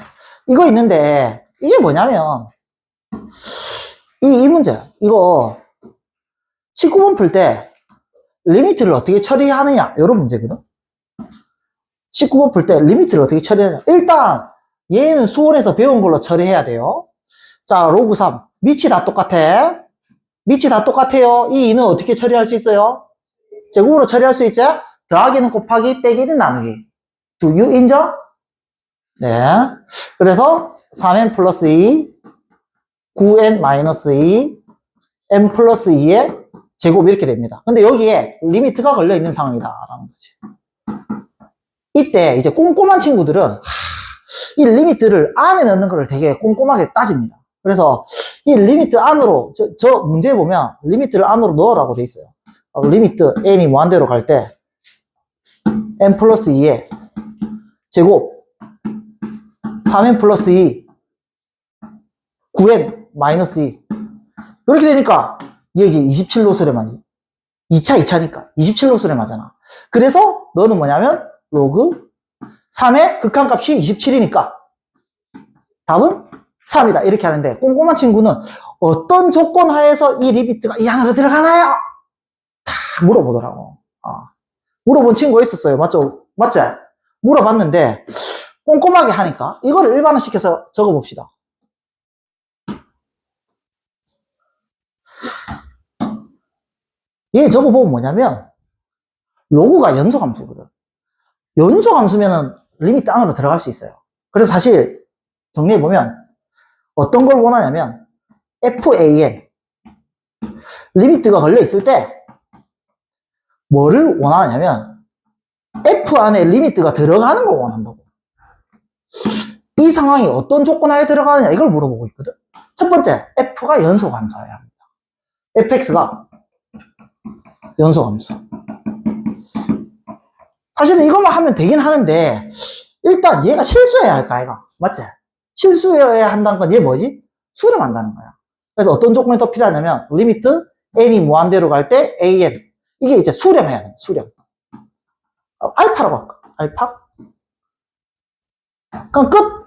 A: 이거 있는데, 이게 뭐냐면, 이 문제. 이거, 19번 풀 때, 리미트를 어떻게 처리하느냐. 이런 문제거든. 19번 풀 때, 리미트를 어떻게 처리하느냐. 일단, 얘는 수원에서 배운 걸로 처리해야 돼요. 자, 로그 3. 밑이 다 똑같아. 이 2는 어떻게 처리할 수 있어요? 제곱으로 처리할 수 있지? 더하기는 곱하기, 빼기는 나누기. Do you 인정? 네. 그래서 3n 플러스 2, 9n 마이너스 2, n 플러스 2의 제곱 이렇게 됩니다. 근데 여기에 리미트가 걸려 있는 상황이다라는 거지. 이때 이제 꼼꼼한 친구들은 이 리미트를 안에 넣는 걸 되게 꼼꼼하게 따집니다. 그래서 이 리미트 안으로 저 문제에 보면 리미트를 안으로 넣으라고 돼 있어요. 리미트 n이 무한대로 갈 때 n 플러스 2의 제곱 3n 플러스 2 9n 마이너스 2 이렇게 되니까 얘 이제 27로 수렴하지. 2차니까 27로 수렴하잖아. 그래서 너는 뭐냐면 로그 3의 극한값이 27이니까 답은 3이다 이렇게 하는데, 꼼꼼한 친구는 어떤 조건 하에서 이 리미트가 이 안으로 들어가나요? 다 물어보더라고. 물어본 친구가 있었어요. 맞지? 물어봤는데 꼼꼼하게 하니까 이거를 일반화시켜서 적어봅시다. 얘 적어보면 뭐냐면 로그가 연소함수거든. 연소함수면은 리미트 안으로 들어갈 수 있어요. 그래서 사실 정리해보면 어떤 걸 원하냐면 FAN 리미트가 걸려있을 때 뭐를 원하냐면 F 안에 리미트가 들어가는 걸 원한다고. 이 상황이 어떤 조건 하에 들어가느냐 이걸 물어보고 있거든. 첫 번째, F가 연소함수여야 합니다. fx가 연소함수. 사실은 이것만 하면 되긴 하는데 일단 얘가 실수해야 할까 아이가. 맞지? 실수해야 한다는 건 얘 뭐지? 수렴한다는 거야. 그래서 어떤 조건이 더 필요하냐면 리미트 n이 무한대로 갈 때 an 이게 이제 수렴해야 돼. 수렴. 알파라고 할까? 알파? 그럼 끝.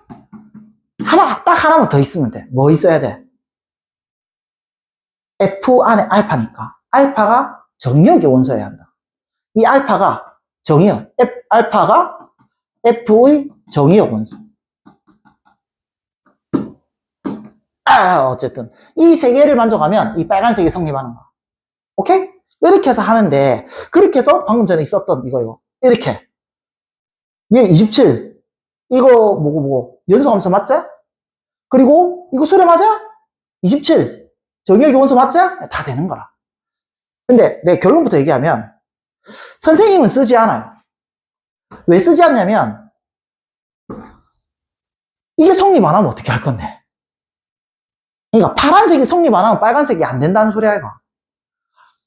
A: 딱 하나만 더 있으면 돼. 뭐 있어야 돼? F 안에 알파니까. 알파가 정역의 원소여야 한다. 이 알파가 정역, 알파가 F의 정역 원소. 어쨌든 이 세 개를 만족하면 이 빨간색이 성립하는 거야. 오케이? 이렇게 해서 하는데, 그렇게 해서 방금 전에 있었던 이거 이렇게 얘 27 이거 뭐고 연소함수 맞지? 그리고 이거 수렴하자? 27 정역의 원소 맞지? 다 되는 거라. 근데 내 결론부터 얘기하면 선생님은 쓰지 않아요. 왜 쓰지 않냐면 이게 성립 안 하면 어떻게 할 건데? 그러니까 파란색이 성립 안 하면 빨간색이 안 된다는 소리야 이거.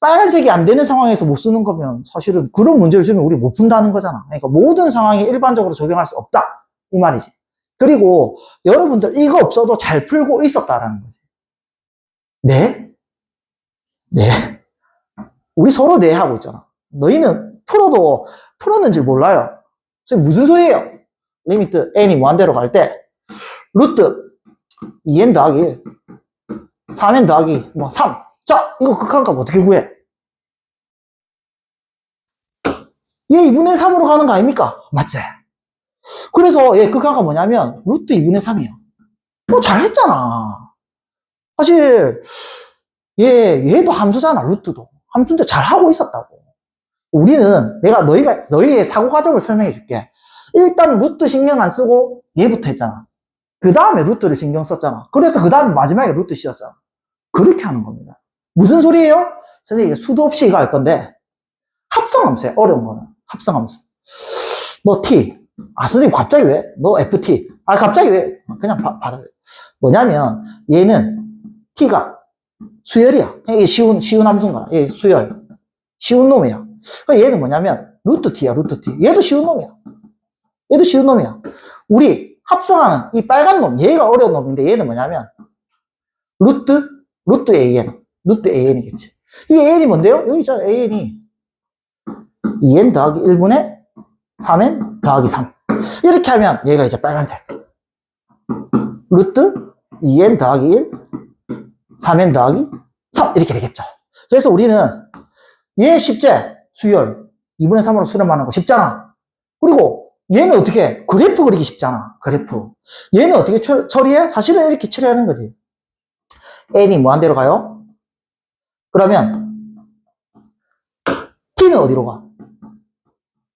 A: 빨간색이 안 되는 상황에서 못 쓰는 거면 사실은 그런 문제를 주면 우리 못 푼다는 거잖아. 그러니까 모든 상황에 일반적으로 적용할 수 없다. 이 말이지. 그리고 여러분들 이거 없어도 잘 풀고 있었다라는 거지. 네? 네. 우리 서로 네 하고 있잖아. 너희는 풀어도 풀었는지 몰라요. 선생님 무슨 소리예요? 리미트 n이 무한대로 갈 때 루트 2n 더하기 1 3n 더하기 3. 자, 이거 극한값 어떻게 구해? 얘 2분의 3으로 가는 거 아닙니까? 맞지? 그래서 얘 극한값 뭐냐면 루트 2분의 3이에요. 뭐 잘했잖아. 사실 얘도 함수잖아. 루트도 함수인데 잘하고 있었다고. 우리는 내가 너희의 사고 과정을 설명해 줄게. 일단 루트 신경 안 쓰고 얘부터 했잖아. 그 다음에 루트를 신경 썼잖아. 그래서 그 다음에 마지막에 루트 씌웠잖아. 그렇게 하는 겁니다. 무슨 소리예요? 선생님 수도 없이 이거 할 건데 합성함수야. 어려운 거는 합성함수. 너 T. 아 선생님 갑자기 왜? 너 FT. 아 갑자기 왜? 그냥 받아. 뭐냐면 얘는 T가 수열이야. 이게 쉬운 함수인 거야. 얘 수열. 쉬운 놈이야. 얘는 뭐냐면 루트 T야. 루트 T. 얘도 쉬운 놈이야. 얘도 쉬운 놈이야. 우리 합성하는 이 빨간 놈, 얘가 어려운 놈인데 얘는 뭐냐면 루트 AN이겠지. 이 AN이 뭔데요? 여기 있잖아. AN이 2n 더하기 1분의 3n 더하기 3. 이렇게 하면 얘가 이제 빨간색. 루트 2n 더하기 1 3n 더하기 3 이렇게 되겠죠. 그래서 우리는 얘 쉽제 수열 2분의 3으로 수렴하는 거 쉽잖아. 그리고 얘는 어떻게 해? 그래프 그리기 쉽잖아. 그래프. 얘는 어떻게 처리해? 사실은 이렇게 처리하는 거지. n이 무한대로 가요? 그러면 t는 어디로 가?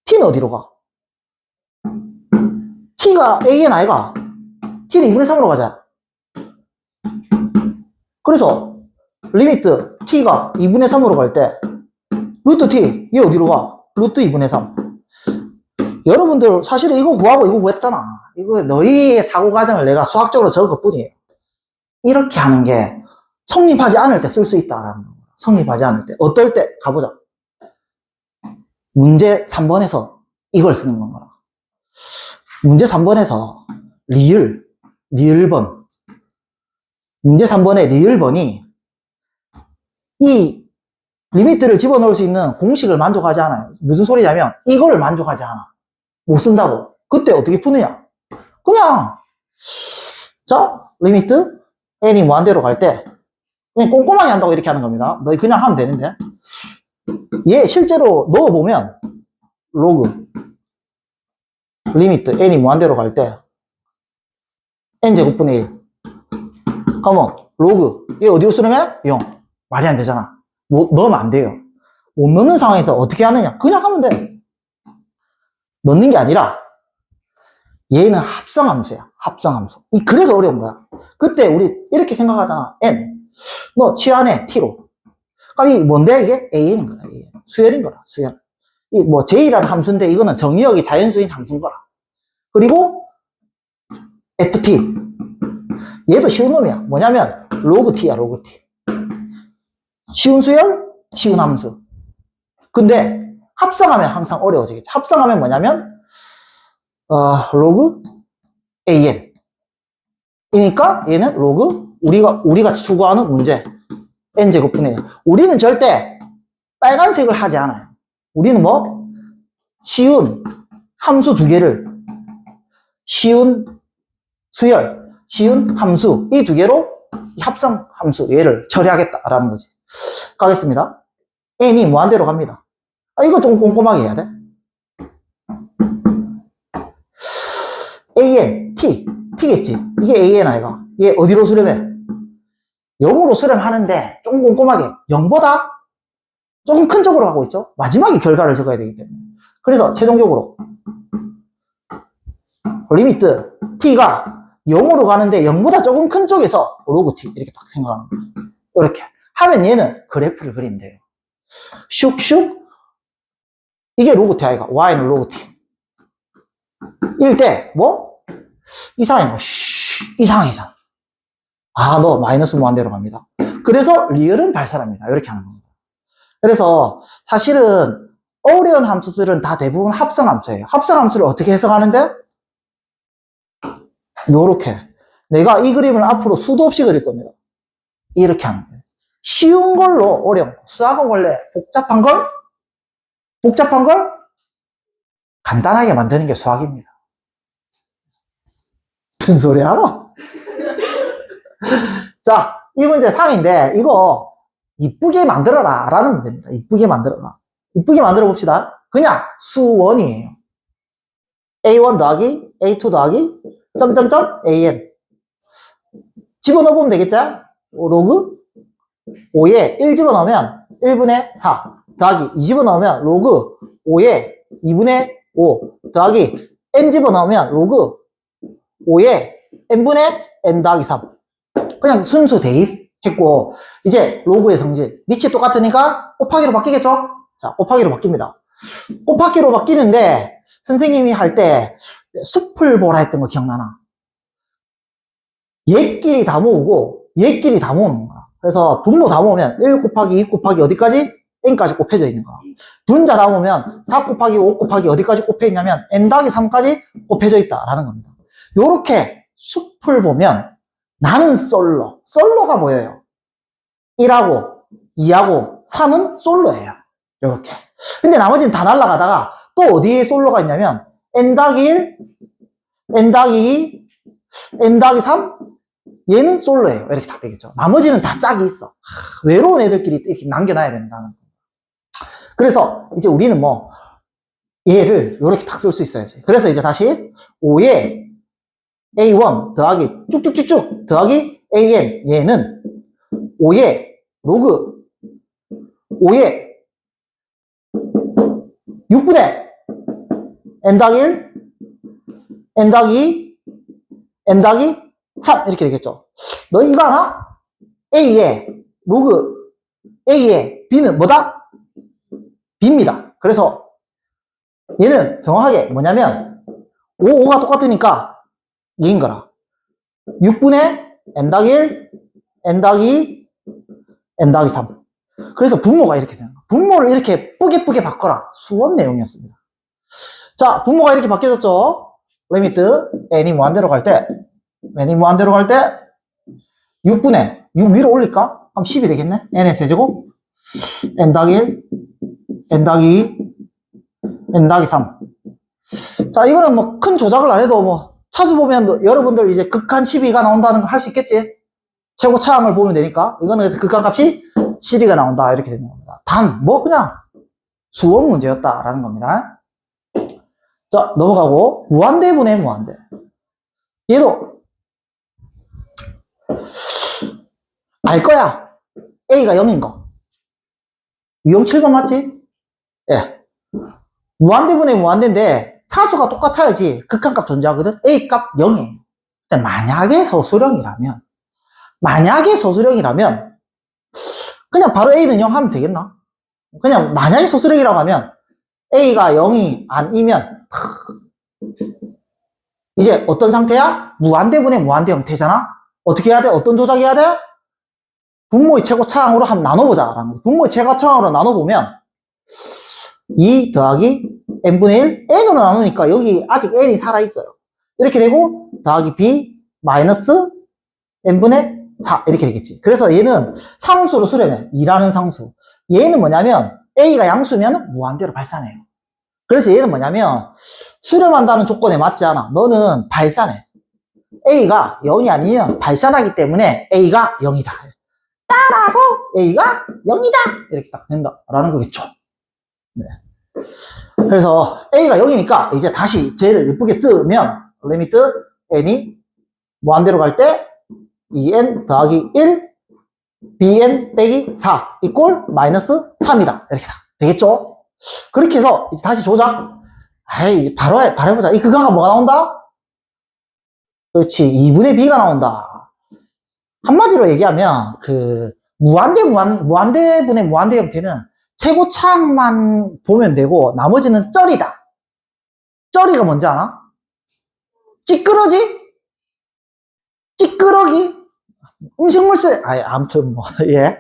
A: t는 어디로 가? t가 an 아이가? t는 2분의 3으로 가자. 그래서 리미트 t가 2분의 3으로 갈 때 루트 t 얘 어디로 가? 루트 2분의 3. 여러분들 사실은 이거 구하고 이거 구했잖아. 이거 너희의 사고 과정을 내가 수학적으로 적은 것 뿐이에요. 이렇게 하는 게 성립하지 않을 때 쓸 수 있다라는 거. 성립하지 않을 때. 어떨 때? 가보자. 문제 3번에서 이걸 쓰는 건가. 문제 3번에서 리을번. 문제 3번의 리을번이 이 리미트를 집어넣을 수 있는 공식을 만족하지 않아요. 무슨 소리냐면 이거를 만족하지 않아. 못 쓴다고. 그때 어떻게 푸느냐? 그냥 자 리미트 n이 무한대로 갈 때 그냥 꼼꼼하게 한다고 이렇게 하는 겁니다. 너희 그냥 하면 되는데 얘 실제로 넣어보면 로그 리미트 n이 무한대로 갈 때 n제곱분의 1 그러면 로그 얘 어디로 수렴해? 0. 말이 안 되잖아. 뭐 넣으면 안 돼요. 못 넣는 상황에서 어떻게 하느냐? 그냥 하면 돼. 넣는 게 아니라 얘는 합성함수야. 합성함수. 그래서 어려운 거야. 그때 우리 이렇게 생각하잖아. n. 너 치환해. t로. 그럼 이 뭔데 이게? an인 거야. AN. 수열인 거라. 수열. 이 뭐 j라는 함수인데 이거는 정의역이 자연수인 함수인 거라. 그리고 ft. 얘도 쉬운 놈이야. 뭐냐면 로그 t야. 로그 t. 쉬운 수열, 쉬운 함수. 근데 합성하면 항상 어려워지겠죠. 합성하면 뭐냐면 로그 an 이니까 얘는 로그 우리가 추구하는 문제 n제곱분의 1. 우리는 절대 빨간색을 하지 않아요. 우리는 뭐 쉬운 함수 두 개를 쉬운 수열, 쉬운 함수 이 두 개로 합성 함수 얘를 처리하겠다라는 거지. 가겠습니다. n이 무한대로 갑니다. 이거 좀 꼼꼼하게 해야 돼. an, t겠지. 이게 an 아이가. 얘 어디로 수렴해? 0으로 수렴하는데 조금 꼼꼼하게 0보다 조금 큰 쪽으로 가고 있죠. 마지막에 결과를 적어야 되기 때문에. 그래서 최종적으로 리미트 t가 0으로 가는데 0보다 조금 큰 쪽에서 로그 t 이렇게 딱 생각하는 거예요. 이렇게 하면 얘는 그래프를 그리면 돼요. 슉슉 이게 로그 t 아이가. y는 로그 t 일 때 뭐? 이상해. 뭐 이상이잖아. 너 마이너스 무한대로 갑니다. 그래서 리을은 발산합니다. 이렇게 하는 겁니다. 그래서 사실은 어려운 함수들은 다 대부분 합성함수예요. 합성함수를 어떻게 해석하는데? 요렇게. 내가 이 그림을 앞으로 수도 없이 그릴 겁니다. 이렇게 하는 거예요. 쉬운 걸로 어려운 거. 수학은 원래 복잡한 걸 간단하게 만드는 게 수학입니다. 무슨 소리 알아? 자, 이 문제 3인데 이거 이쁘게 만들어라 라는 문제입니다. 이쁘게 만들어라. 이쁘게 만들어 봅시다. 그냥 수원이에요. A1 더하기 A2 더하기 점점점 AN 집어넣어 보면 되겠죠? 로그 5에 1 집어넣으면 1분의 4 더하기 2 집어넣으면 로그 5에 2분의 5 더하기 n 집어넣으면 로그 5에 n분의 n 더하기 3 그냥 순수 대입했고 이제 로그의 성질 밑이 똑같으니까 곱하기로 바뀌겠죠? 자, 곱하기로 바뀝니다. 곱하기로 바뀌는데 선생님이 할 때 숲을 보라 했던 거 기억나나? 얘끼리 다 모으고 얘끼리 다 모으는 거야. 그래서 분모 다 모으면 1 곱하기 2 곱하기 어디까지? n까지 곱해져 있는 거야. 분자 다 모으면 4 곱하기 5 곱하기 어디까지 곱해 있냐면 n 더하기 3까지 곱해져 있다라는 겁니다. 요렇게 숲을 보면 나는 솔로가 보여요. 1하고 2하고 3은 솔로예요. 요렇게. 근데 나머지는 다 날아가다가 또 어디에 솔로가 있냐면 n 더하기 1, n 더하기 2, n 더하기 3 얘는 솔로예요. 이렇게 딱 되겠죠. 나머지는 다 짝이 있어. 외로운 애들끼리 이렇게 남겨놔야 된다는 거예요. 그래서 이제 우리는 뭐 얘를 이렇게 딱 쓸 수 있어야지. 그래서 이제 다시 5에 A1 더하기 쭉쭉쭉쭉 더하기 AN 얘는 5에 로그 5에 6분의 n 더하기 1 n 더하기 2 n 더하기 3 이렇게 되겠죠. 너 이거 하나? A에 로그 A에 B는 뭐다? B입니다. 그래서 얘는 정확하게 뭐냐면 5가 똑같으니까 2인 거라. 6분의 n 더하기 1 n 더하기 2 n 더하기 3 그래서 분모가 이렇게 되는 거야. 분모를 이렇게 뿌게 바꿔라. 수원 내용이었습니다. 자, 분모가 이렇게 바뀌어졌죠. 리미트 n이 무한대로 갈 때 n이 무한대로 갈 때 6분의 6 위로 올릴까? 그럼 10이 되겠네. n의 세제곱 n 더하기 1 n 더하기 2 n 더하기 3 자, 이거는 뭐 큰 조작을 안 해도 뭐 차수 보면 여러분들 이제 극한 12가 나온다는 거 할 수 있겠지? 최고 차항을 보면 되니까 이거는 극한 값이 12가 나온다 이렇게 되는 겁니다. 단 뭐 그냥 수원 문제였다라는 겁니다. 자, 넘어가고 무한대분의 무한대. 얘도 알 거야. A가 0인 거. 유형 7번 맞지? 예. 무한대분의 무한대인데 차수가 똑같아야지 극한값 존재하거든. A값 0이에요. 근데 만약에 서술형이라면 그냥 바로 A는 0 하면 되겠나? 그냥 만약에 서술형이라고 하면 A가 0이 아니면 이제 어떤 상태야? 무한대분의 무한대 형태잖아? 어떻게 해야 돼? 어떤 조작해야 돼? 분모의 최고차항으로 한번 나눠보자. 분모의 최고차항으로 나눠보면 2 더하기 n분의 1 n으로 나누니까 여기 아직 n이 살아있어요. 이렇게 되고 더하기 b 마이너스 n분의 4 이렇게 되겠지. 그래서 얘는 상수로 수렴해. 2라는 상수. 얘는 뭐냐면 a가 양수면 무한대로 발산해요. 그래서 얘는 뭐냐면 수렴한다는 조건에 맞지 않아. 너는 발산해. a가 0이 아니면 발산하기 때문에 a가 0이다. 따라서 a가 0이다. 이렇게 딱 된다라는 거겠죠. 네. 그래서 a가 0이니까 이제 다시 쟤를 예쁘게 쓰면 리미트 n이 무한대로 갈 때 2n 더하기 1 bn 빼기 4 이꼴 마이너스 3이다. 이렇게 되겠죠? 그렇게 해서 이제 다시 조작. 이제 바로 해보자. 이 극한값 뭐가 나온다? 그렇지. 2분의 b가 나온다. 한마디로 얘기하면 무한대분의 무한대 형태는 최고차항만 보면 되고 나머지는 쩌리다. 쩌리가 뭔지 아나? 찌끄러지? 찌끄러기? 음식물 쓰레기. 아무튼 뭐 예.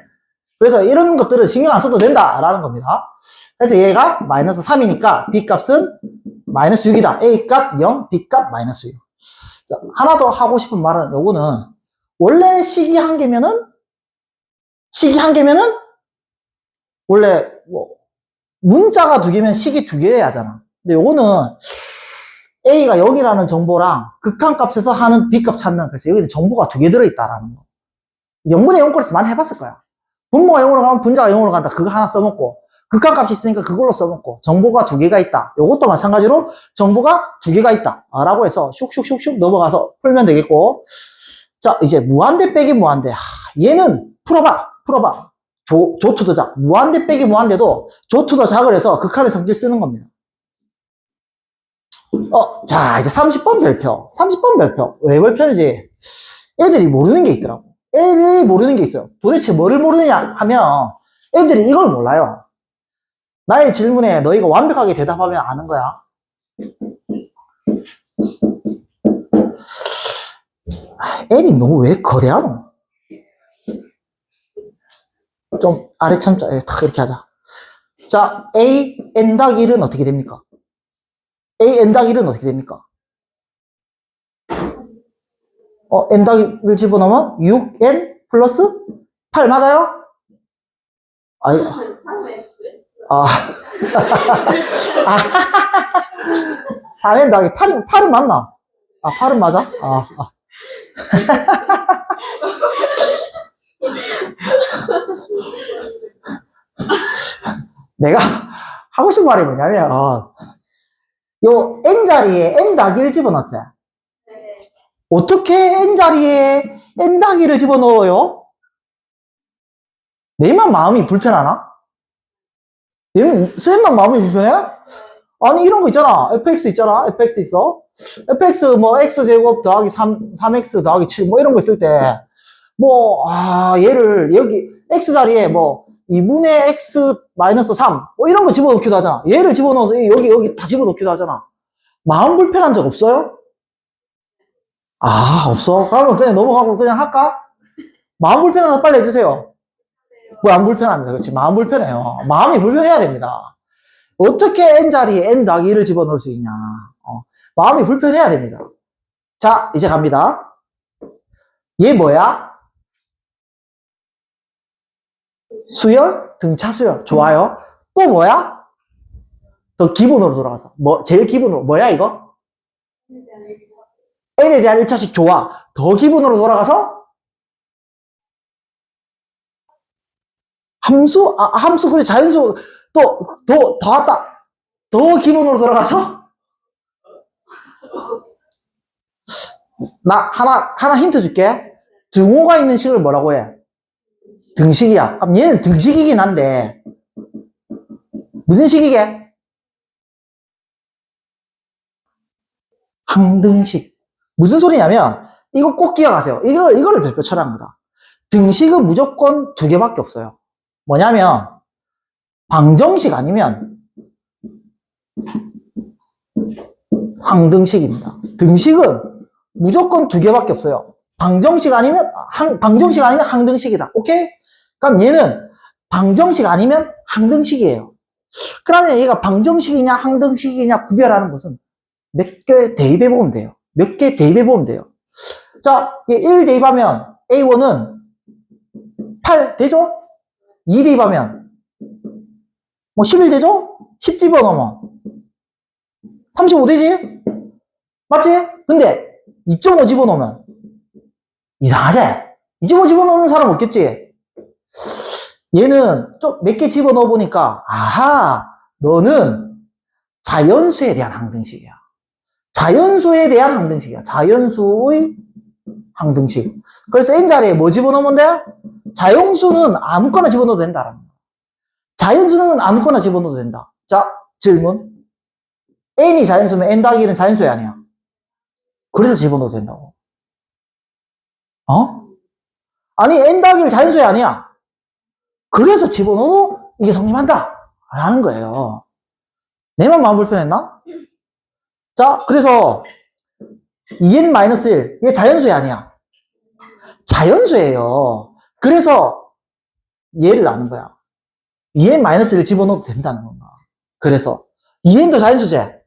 A: 그래서 이런 것들은 신경 안 써도 된다라는 겁니다. 그래서 얘가 마이너스 3이니까 B 값은 마이너스 6이다. A 값 0, B 값 마이너스 6. 자, 하나 더 하고 싶은 말은 요거는 원래 식이 한 개면은 원래 뭐 문자가 두 개면 식이 두 개여야 하잖아. 근데 요거는 A가 0이라는 정보랑 극한값에서 하는 B값 찾는, 그래서 여기는 정보가 두 개 들어있다라는 거. 0분의 0 꼴에서 많이 해봤을 거야. 분모가 0으로 가면 분자가 0으로 간다. 그거 하나 써먹고, 극한값이 있으니까 그걸로 써먹고, 정보가 두 개가 있다. 요것도 마찬가지로 정보가 두 개가 있다. 라고 해서 슉슉슉슉 넘어가서 풀면 되겠고. 자, 이제 무한대 빼기 무한대. 얘는 풀어봐. 조투더작. 무한대 빼기 무한대도 조투더작을 해서 극한의 성질 쓰는 겁니다. 자, 이제 30번 별표. 30번 별표. 왜 별표인지 애들이 모르는 게 있더라고. 애들이 모르는 게 있어요. 도대체 뭐를 모르느냐 하면 애들이 이걸 몰라요. 나의 질문에 너희가 완벽하게 대답하면 아는 거야. N이 너무 왜 거대하노? 좀 아래 첨자 탁 이렇게 하자. 자, A N 닭 1은 어떻게 됩니까? A N 닭 1은 어떻게 됩니까? N 닭 1 집어넣으면 6N 플러스 8 맞아요? 아니, 아, 4N 닭이 8은 맞나? 8은 맞아? 내가 하고 싶은 말이 뭐냐면, 요 N자리에 N 닭 1 집어넣었지?
B: 네.
A: 어떻게 N자리에 N 닭 1을 집어넣어요? 내만 마음이 불편하나? 쌤만 마음이 불편해? 아니, 이런 거 있잖아. fx 있잖아. fx 있어. fx 뭐 x제곱 더하기 3x 더하기 7 뭐 이런 거 있을 때, 얘를 여기 x자리에 뭐 2분의 x 마이너스 3 뭐 이런 거 집어넣기도 하잖아. 얘를 집어넣어서 여기 다 집어넣기도 하잖아. 마음 불편한 적 없어요? 없어? 그러면 그냥 넘어가고 그냥 할까? 마음 불편한 거 빨리 해주세요. 뭐 안 불편합니다. 그렇지. 마음 불편해요. 마음이 불편해야 됩니다. 어떻게 N자리에 N 닭 2를 집어넣을 수 있냐. 마음이 불편해야 됩니다. 자, 이제 갑니다. 얘 뭐야? 수열? 등차 수열. 좋아요. 또 뭐야? 더 기본으로 돌아가서. 제일 기본으로. 뭐야, 이거? N에 대한 1차식 좋아. 더 기본으로 돌아가서? 함수, 그래, 자연수, 더 왔다. 더 기본으로 돌아가서? 나, 하나 힌트 줄게. 등호가 있는 식을 뭐라고 해? 등식이야. 그럼 얘는 등식이긴 한데, 무슨 식이게? 항등식. 무슨 소리냐면, 이거 꼭 기억하세요. 이거를 별표 처리한 거다. 등식은 무조건 두 개밖에 없어요. 뭐냐면, 방정식 아니면 항등식입니다. 등식은 무조건 두 개밖에 없어요. 방정식 아니면 항등식이다. 오케이? 그럼 얘는 방정식 아니면 항등식이에요. 그러면 얘가 방정식이냐 항등식이냐 구별하는 것은 몇 개 대입해 보면 돼요. 몇 개 대입해 보면 돼요. 자, 1 대입하면 A1은 8 되죠? 2 대입하면 11 되죠? 10 집어넣으면 35 되지? 맞지? 근데 2.5 집어넣으면 이상하지? 2.5 집어넣는 사람 없겠지? 얘는 좀 몇 개 집어넣어 보니까 너는 자연수에 대한 항등식이야. 자연수에 대한 항등식이야. 자연수의 항등식. 그래서 N자리에 뭐 집어넣으면 돼? 자연수는 아무거나 집어넣어도 된다라는 거야. 자연수는 아무거나 집어넣어도 된다. 자, 질문. N이 자연수면 N 더하기 1은 자연수야, 아니야? 그래서 집어넣어도 된다고. 아니, N 더하기 1 자연수야, 아니야? 그래서 집어넣어도 이게 성립한다. 라는 거예요. 내만 마음 불편했나? 자, 그래서 2n-1, 얘 자연수야, 아니야? 자연수예요. 그래서 얘를 아는 거야. 2n-1을 집어넣어도 된다는 건가. 그래서 2n도 자연수제.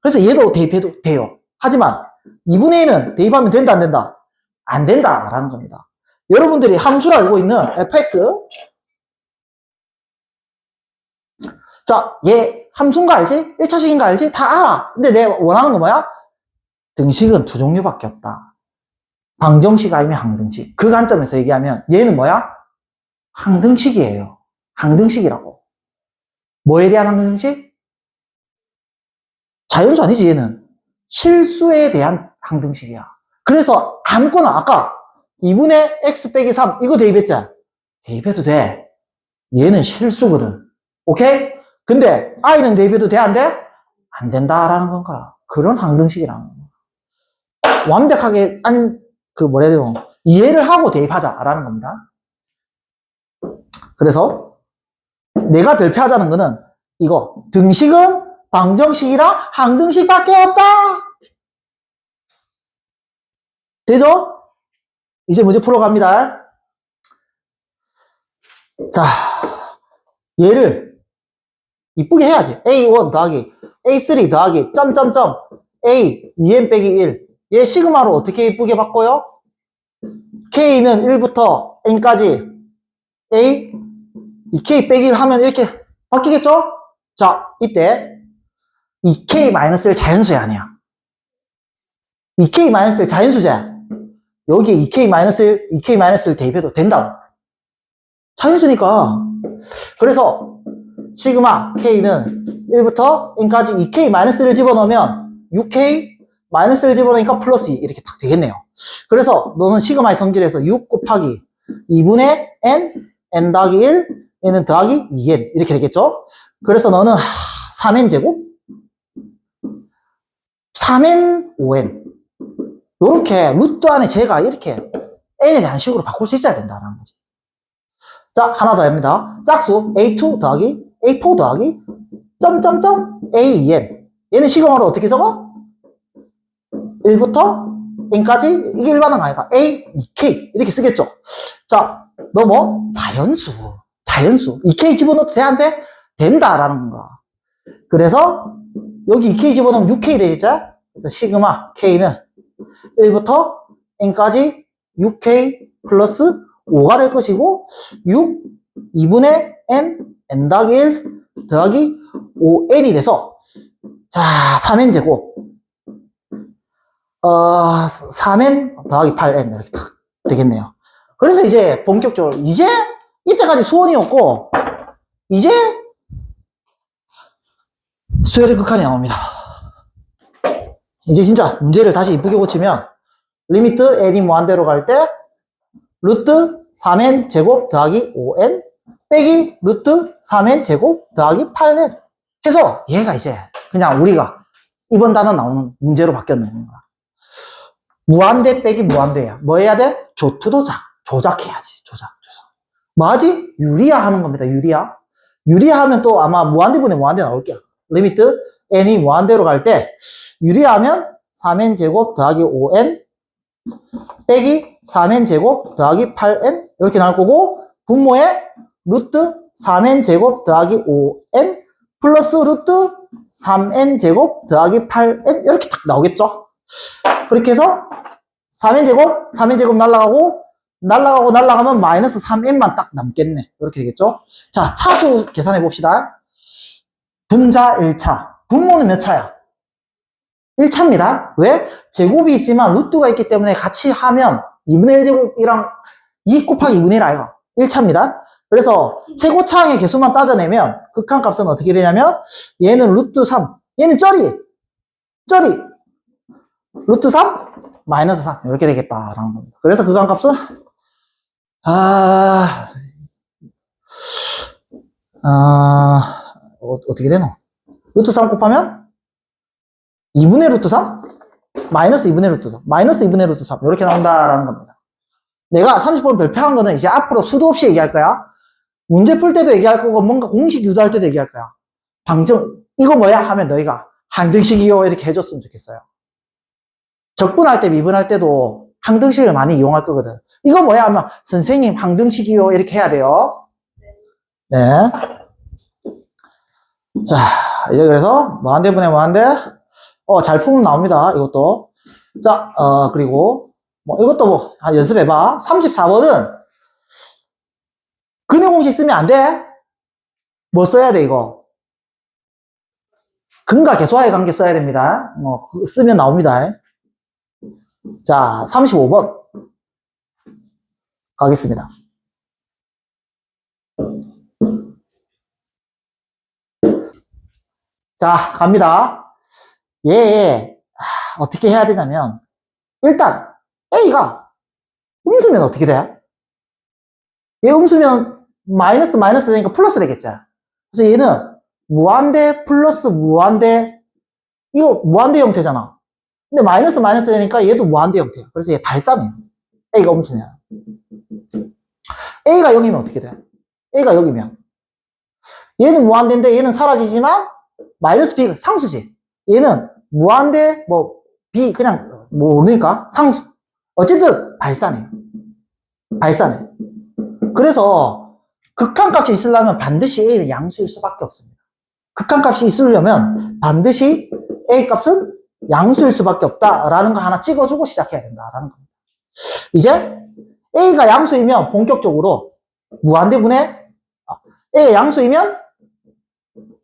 A: 그래서 얘도 대입해도 돼요. 하지만 2분의 1은 대입하면 된다 안 된다? 안 된다라는 겁니다. 여러분들이 함수를 알고 있는 fx, 자, 얘 함수인 거 알지? 1차식인 거 알지? 다 알아. 근데 내가 원하는 거 뭐야? 등식은 두 종류밖에 없다. 방정식 아니면 항등식. 그 관점에서 얘기하면 얘는 뭐야? 항등식이에요. 항등식이라고. 뭐에 대한 항등식? 자연수 아니지 얘는. 실수에 대한 항등식이야. 그래서 아무거나 아까 2분의 x 빼기 3 이거 대입했지? 대입해도 돼. 얘는 실수거든. 오케이? 근데 i는 대입해도 돼? 안 돼? 안 된다라는 건가. 그런 항등식이라는 거야. 완벽하게 뭐라 해야 되나 이해를 하고 대입하자라는 겁니다. 그래서 내가 별표하자는 거는 이거 등식은 방정식이랑 항등식밖에 없다. 되죠? 이제 문제 풀어갑니다. 자, 얘를 이쁘게 해야지. A1 더하기 A3 더하기 점점점 A 2n 빼기 1. 얘 시그마로 어떻게 이쁘게 바꿔요? K는 1부터 N까지 A 2K 빼기 1 하면 이렇게 바뀌겠죠? 자, 이때 2K-1 자연수야 아니야. 2K-1 자연수제. 여기에 2K-1, 2K-1을 대입해도 된다고. 자연수니까. 그래서 시그마 K는 1부터 N까지 2K-를 집어넣으면 6K-를 집어넣으니까 플러스 2 이렇게 딱 되겠네요. 그래서 너는 시그마의 성질에서 6 곱하기 2분의 N 더하기 1, 얘는 더하기 2N 이렇게 되겠죠? 그래서 너는 3N제곱 3N, 5N 요렇게 루트 안에 제가 이렇게 N에 대한 식으로 바꿀 수 있어야 된다는 거지. 자, 하나 더 합니다. 짝수 A2 더하기 A4 더하기 점점점 A2N 얘는 시그마로 어떻게 적어? 1부터 N까지 이게 일반항 아니까 A, 2K 이렇게 쓰겠죠. 자, 너 뭐? 자연수 2K 집어넣어도 돼? 안 돼? 된다라는 건가. 그래서 여기 2K 집어넣으면 6K 되겠죠? 그래서 시그마 K는 1부터 N까지 6K 플러스 5가 될 것이고 6, 2분의 N 더하기 1 더하기 5N이 돼서 자 3N제곱 3N 더하기 8N 이렇게 딱 되겠네요. 그래서 이제 본격적으로 이제 이때까지 수원이었고 이제 수열의 극한이 나옵니다. 이제 진짜 문제를 다시 이쁘게 고치면 리미트 n이 무한대로 갈 때 루트 3n 제곱 더하기 5n 빼기 루트 3n 제곱 더하기 8n 해서 얘가 이제 그냥 우리가 이번 단어 나오는 문제로 바뀌었는 거야. 무한대 빼기 무한대야. 뭐 해야 돼? 조투도작. 조작해야지. 조작. 뭐 하지? 유리화 하는 겁니다. 유리화 하면 또 아마 무한대분의 무한대 나올게요. 리미트 n이 무한대로 갈 때 유리하면 3n 제곱 더하기 5n 빼기 3n 제곱 더하기 8n 이렇게 나올 거고 분모에 루트 3n 제곱 더하기 5n 플러스 루트 3n 제곱 더하기 8n 이렇게 딱 나오겠죠. 그렇게 해서 3n 제곱 날라가면 마이너스 3n만 딱 남겠네. 이렇게 되겠죠. 자, 차수 계산해 봅시다. 분자 1차. 분모는 몇 차야? 1차입니다. 왜? 제곱이 있지만 루트가 있기 때문에 같이 하면 2분의 1제곱이랑 2 곱하기 2분의 1 아이가 1차입니다. 그래서 최고차항의 개수만 따져내면 극한값은 어떻게 되냐면 얘는 루트 3, 얘는 쩌리 루트 3, 마이너스 3 이렇게 되겠다라는 겁니다. 그래서 극한값은 어떻게 되노? 루트 3 곱하면 2분의 루트 3? 마이너스 2분의 루트 3. 마이너스 2분의 루트 3. 이렇게 나온다라는 겁니다. 내가 30번 별표한 거는 이제 앞으로 수도 없이 얘기할 거야. 문제 풀 때도 얘기할 거고, 뭔가 공식 유도할 때도 얘기할 거야. 이거 뭐야? 하면 너희가 항등식이요. 이렇게 해줬으면 좋겠어요. 적분할 때, 미분할 때도 항등식을 많이 이용할 거거든. 이거 뭐야 하면 선생님 항등식이요 이렇게 해야 돼요. 네. 자, 이제 그래서 뭐한대 분의 뭐한대? 잘 풀면 나옵니다. 이것도. 자, 그리고 뭐 이것도 뭐 연습해봐. 34번은 근해 공식 쓰면 안 돼? 뭐 써야 돼 이거? 근과 계수와의 관계 써야 됩니다. 쓰면 나옵니다. 자, 35번 가겠습니다. 자, 갑니다. 얘 어떻게 해야 되냐면 일단 A가 음수면 어떻게 돼? 얘 음수면 마이너스 되니까 플러스 되겠죠. 그래서 얘는 무한대 플러스 무한대, 이거 무한대 형태잖아. 근데 마이너스 되니까 얘도 무한대 형태야. 그래서 얘 발산해요. A가 음수면. A가 0이면 어떻게 돼? A가 0이면 얘는 무한대인데 얘는 사라지지만 마이너스 B가 상수지. 얘는 무한대 B 그냥 모르니까 상수. 어쨌든 발산해. 그래서 극한값이 있으려면 반드시 A는 양수일 수밖에 없습니다. 극한값이 있으려면 반드시 A 값은 양수일 수밖에 없다라는 거 하나 찍어주고 시작해야 된다라는 겁니다. 이제 A가 양수이면 본격적으로 무한대분의 A가 양수이면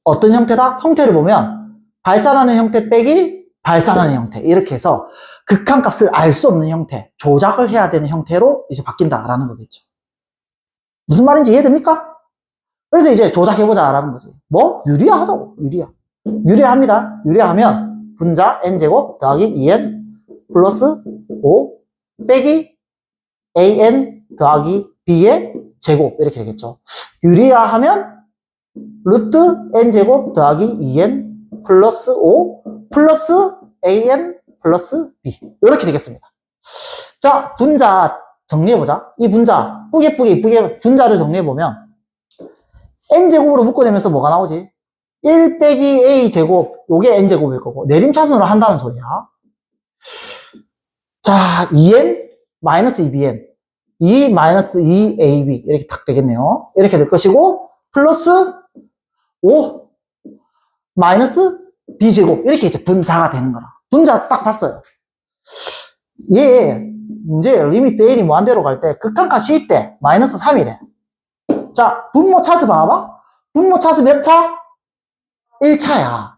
A: 어떤 형태다? 형태를 보면 발산하는 형태 빼기 발산하는 형태 이렇게 해서 극한값을 알 수 없는 형태, 조작을 해야 되는 형태로 이제 바뀐다라는 거겠죠. 무슨 말인지 이해됩니까? 그래서 이제 조작해보자라는 거지. 뭐? 유리화하자고. 유리화합니다. 유리화하면 분자 n제곱 더하기 2n 플러스 5 빼기 an 더하기 b의 제곱 이렇게 되겠죠. 유리화하면 루트 n제곱 더하기 2n 플러스 5 플러스 an 플러스 b 이렇게 되겠습니다. 자, 분자 정리해보자. 이 분자 이쁘게 분자를 정리해보면 n제곱으로 묶어내면서 뭐가 나오지? 1 빼기 a제곱 요게 n제곱일 거고 내림차순으로 한다는 소리야. 자, 2n 마이너스 2bn 2 마이너스 2ab 이렇게 딱 되겠네요. 이렇게 될 것이고 플러스 5 마이너스 b제곱 이렇게 이제 분자가 되는 거라. 분자 딱 봤어요. 얘 문제 리미트 n이 무한대로 갈 때 극한값이 있대. 마이너스 3이래. 자, 분모 차수 봐봐. 분모 차수 몇 차? 1차야.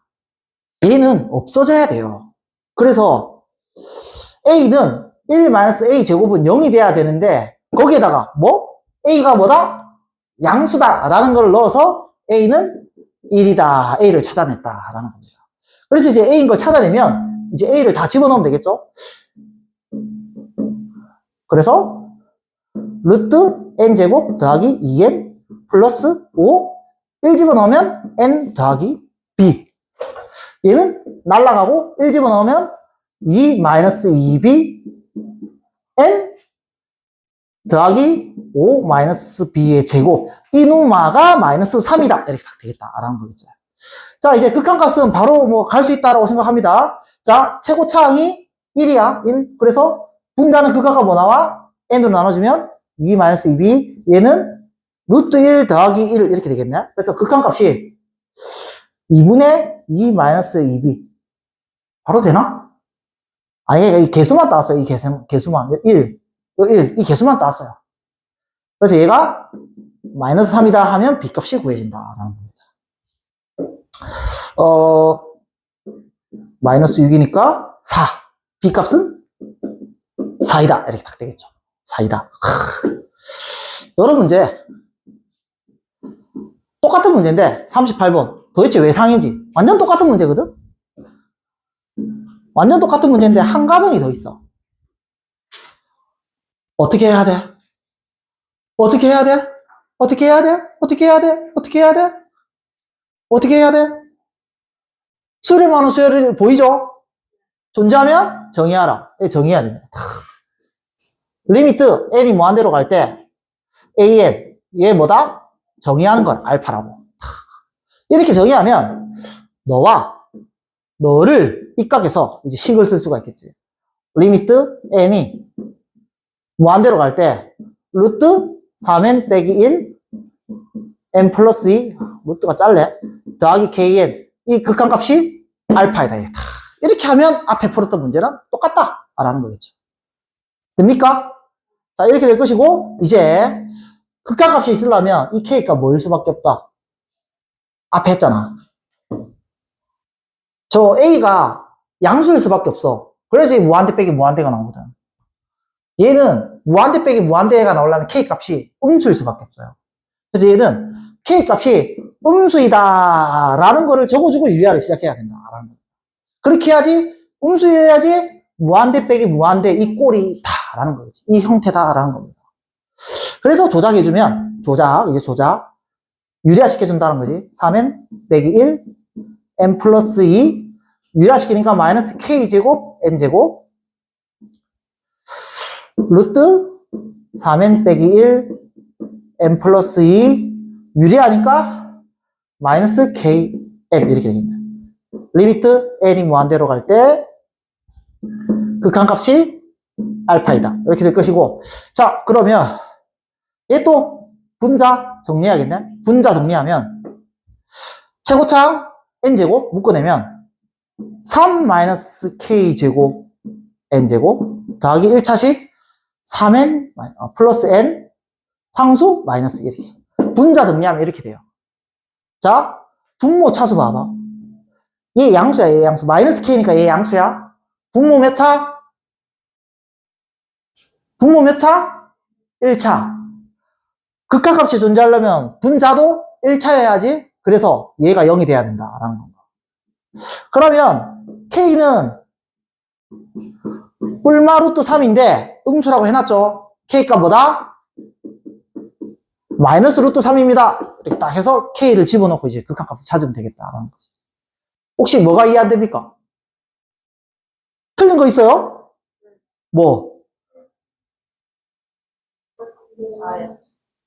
A: 얘는 없어져야 돼요. 그래서 a는 1-a 제곱은 0이 돼야 되는데 거기에다가 뭐? a가 뭐다? 양수다 라는 걸 넣어서 a는 1이다. a를 찾아냈다 라는 겁니다. 그래서 이제 a인 걸 찾아내면 이제 a를 다 집어넣으면 되겠죠? 그래서 루트 n제곱 더하기 2n 플러스 5 1 집어넣으면 n 더하기 b 얘는 날라가고 1 집어넣으면 2 마이너스 2b n 더하기 5 마이너스 b의 제곱 이누마가 마이너스 3이다 이렇게 딱 되겠다라는 거겠죠. 자, 이제 극한값은 바로 뭐 갈 수 있다라고 생각합니다. 자, 최고차항이 1이야 1. 그래서 분자는 극한값 뭐 나와? n으로 나눠주면 2 마이너스 2b 얘는 루트 1 더하기 1 이렇게 되겠네. 그래서 극한값이 2분의 2 마이너스 2b 바로 되나? 아니, 이 개수만 따왔어요. 이 개수만 1 이 개수만 따왔어요. 그래서 얘가 마이너스 3이다 하면 b값이 구해진다라는 겁니다. 마이너스 6이니까 4 b값은 4이다 이렇게 딱 되겠죠. 4이다. 여러 문제 똑같은 문제인데 38번 도대체 왜 상인지 완전 똑같은 문제거든. 완전 똑같은 문제인데 한 가정이 더 있어. 어떻게 해야 돼? 어떻게 해야 돼? 어떻게 해야 돼? 어떻게 해야 돼? 어떻게 해야 돼? 어떻게 해야 돼? 수렴하는 수열이 보이죠? 존재하면 정의하라. 정의해야 됩니다. 리미트 n이 무한대로 갈 때 an 얘 뭐다? 정의하는 건 알파라고. 이렇게 정의하면 너를 입각해서 이제 식을 쓸 수가 있겠지. 리미트 n이 무한대로 갈 때 루트 3n 빼기 1 n 플러스 2 루트가 짧네 더하기 kn 이 극한값이 알파이다. 이렇게 하면 앞에 풀었던 문제랑 똑같다 라는 거겠죠. 됩니까? 자, 이렇게 될 것이고 이제 극한값이 있으려면 이 k가 뭐일 수밖에 없다. 앞에 했잖아. 저 a가 양수일 수밖에 없어. 그래서 이 무한대 빼기 무한대가 나오거든. 얘는 무한대 빼기 무한대가 나오려면 k값이 음수일 수밖에 없어요. 그래서 얘는 k값이 음수이다 라는 거를 적어주고 유리화를 시작해야 된다 라는 거. 그렇게 해야지 음수여야지 무한대 빼기 무한대 이 꼴이 다 라는 거겠지. 이 형태다 라는 겁니다. 그래서 조작해주면 조작 유리화 시켜준다는 거지. 3n 빼기 1 n 플러스 2 유리화 시키니까 마이너스 k제곱 n제곱 루트 3n 빼기 1 n 플러스 2 유리하니까 마이너스 kn 이렇게 되겠네. 리미트 n이 무한대로 갈 때 극한값이 알파이다 이렇게 될 것이고 자 그러면 얘 또 분자 정리해야겠네. 분자 정리하면 최고창 n제곱 묶어내면 3 마이너스 k제곱 n제곱 더하기 1차식 3n 플러스 n 상수 마이너스 이렇게 분자 정리하면 이렇게 돼요. 자 분모 차수 봐봐. 얘 양수야. 얘 양수 마이너스 k니까 얘 양수야. 분모 몇 차? 분모 몇 차? 1차. 극한값이 존재하려면 분자도 1차여야지. 그래서 얘가 0이 돼야 된다라는 건가. 그러면 k는 뿔마 루트 3인데 음수라고 해놨죠. k가 뭐다? 마이너스 루트 3입니다. 이렇게 딱 해서 k를 집어넣고 이제 극한값을 찾으면 되겠다라는 거지. 혹시 뭐가 이해 안 됩니까? 틀린 거 있어요? 뭐?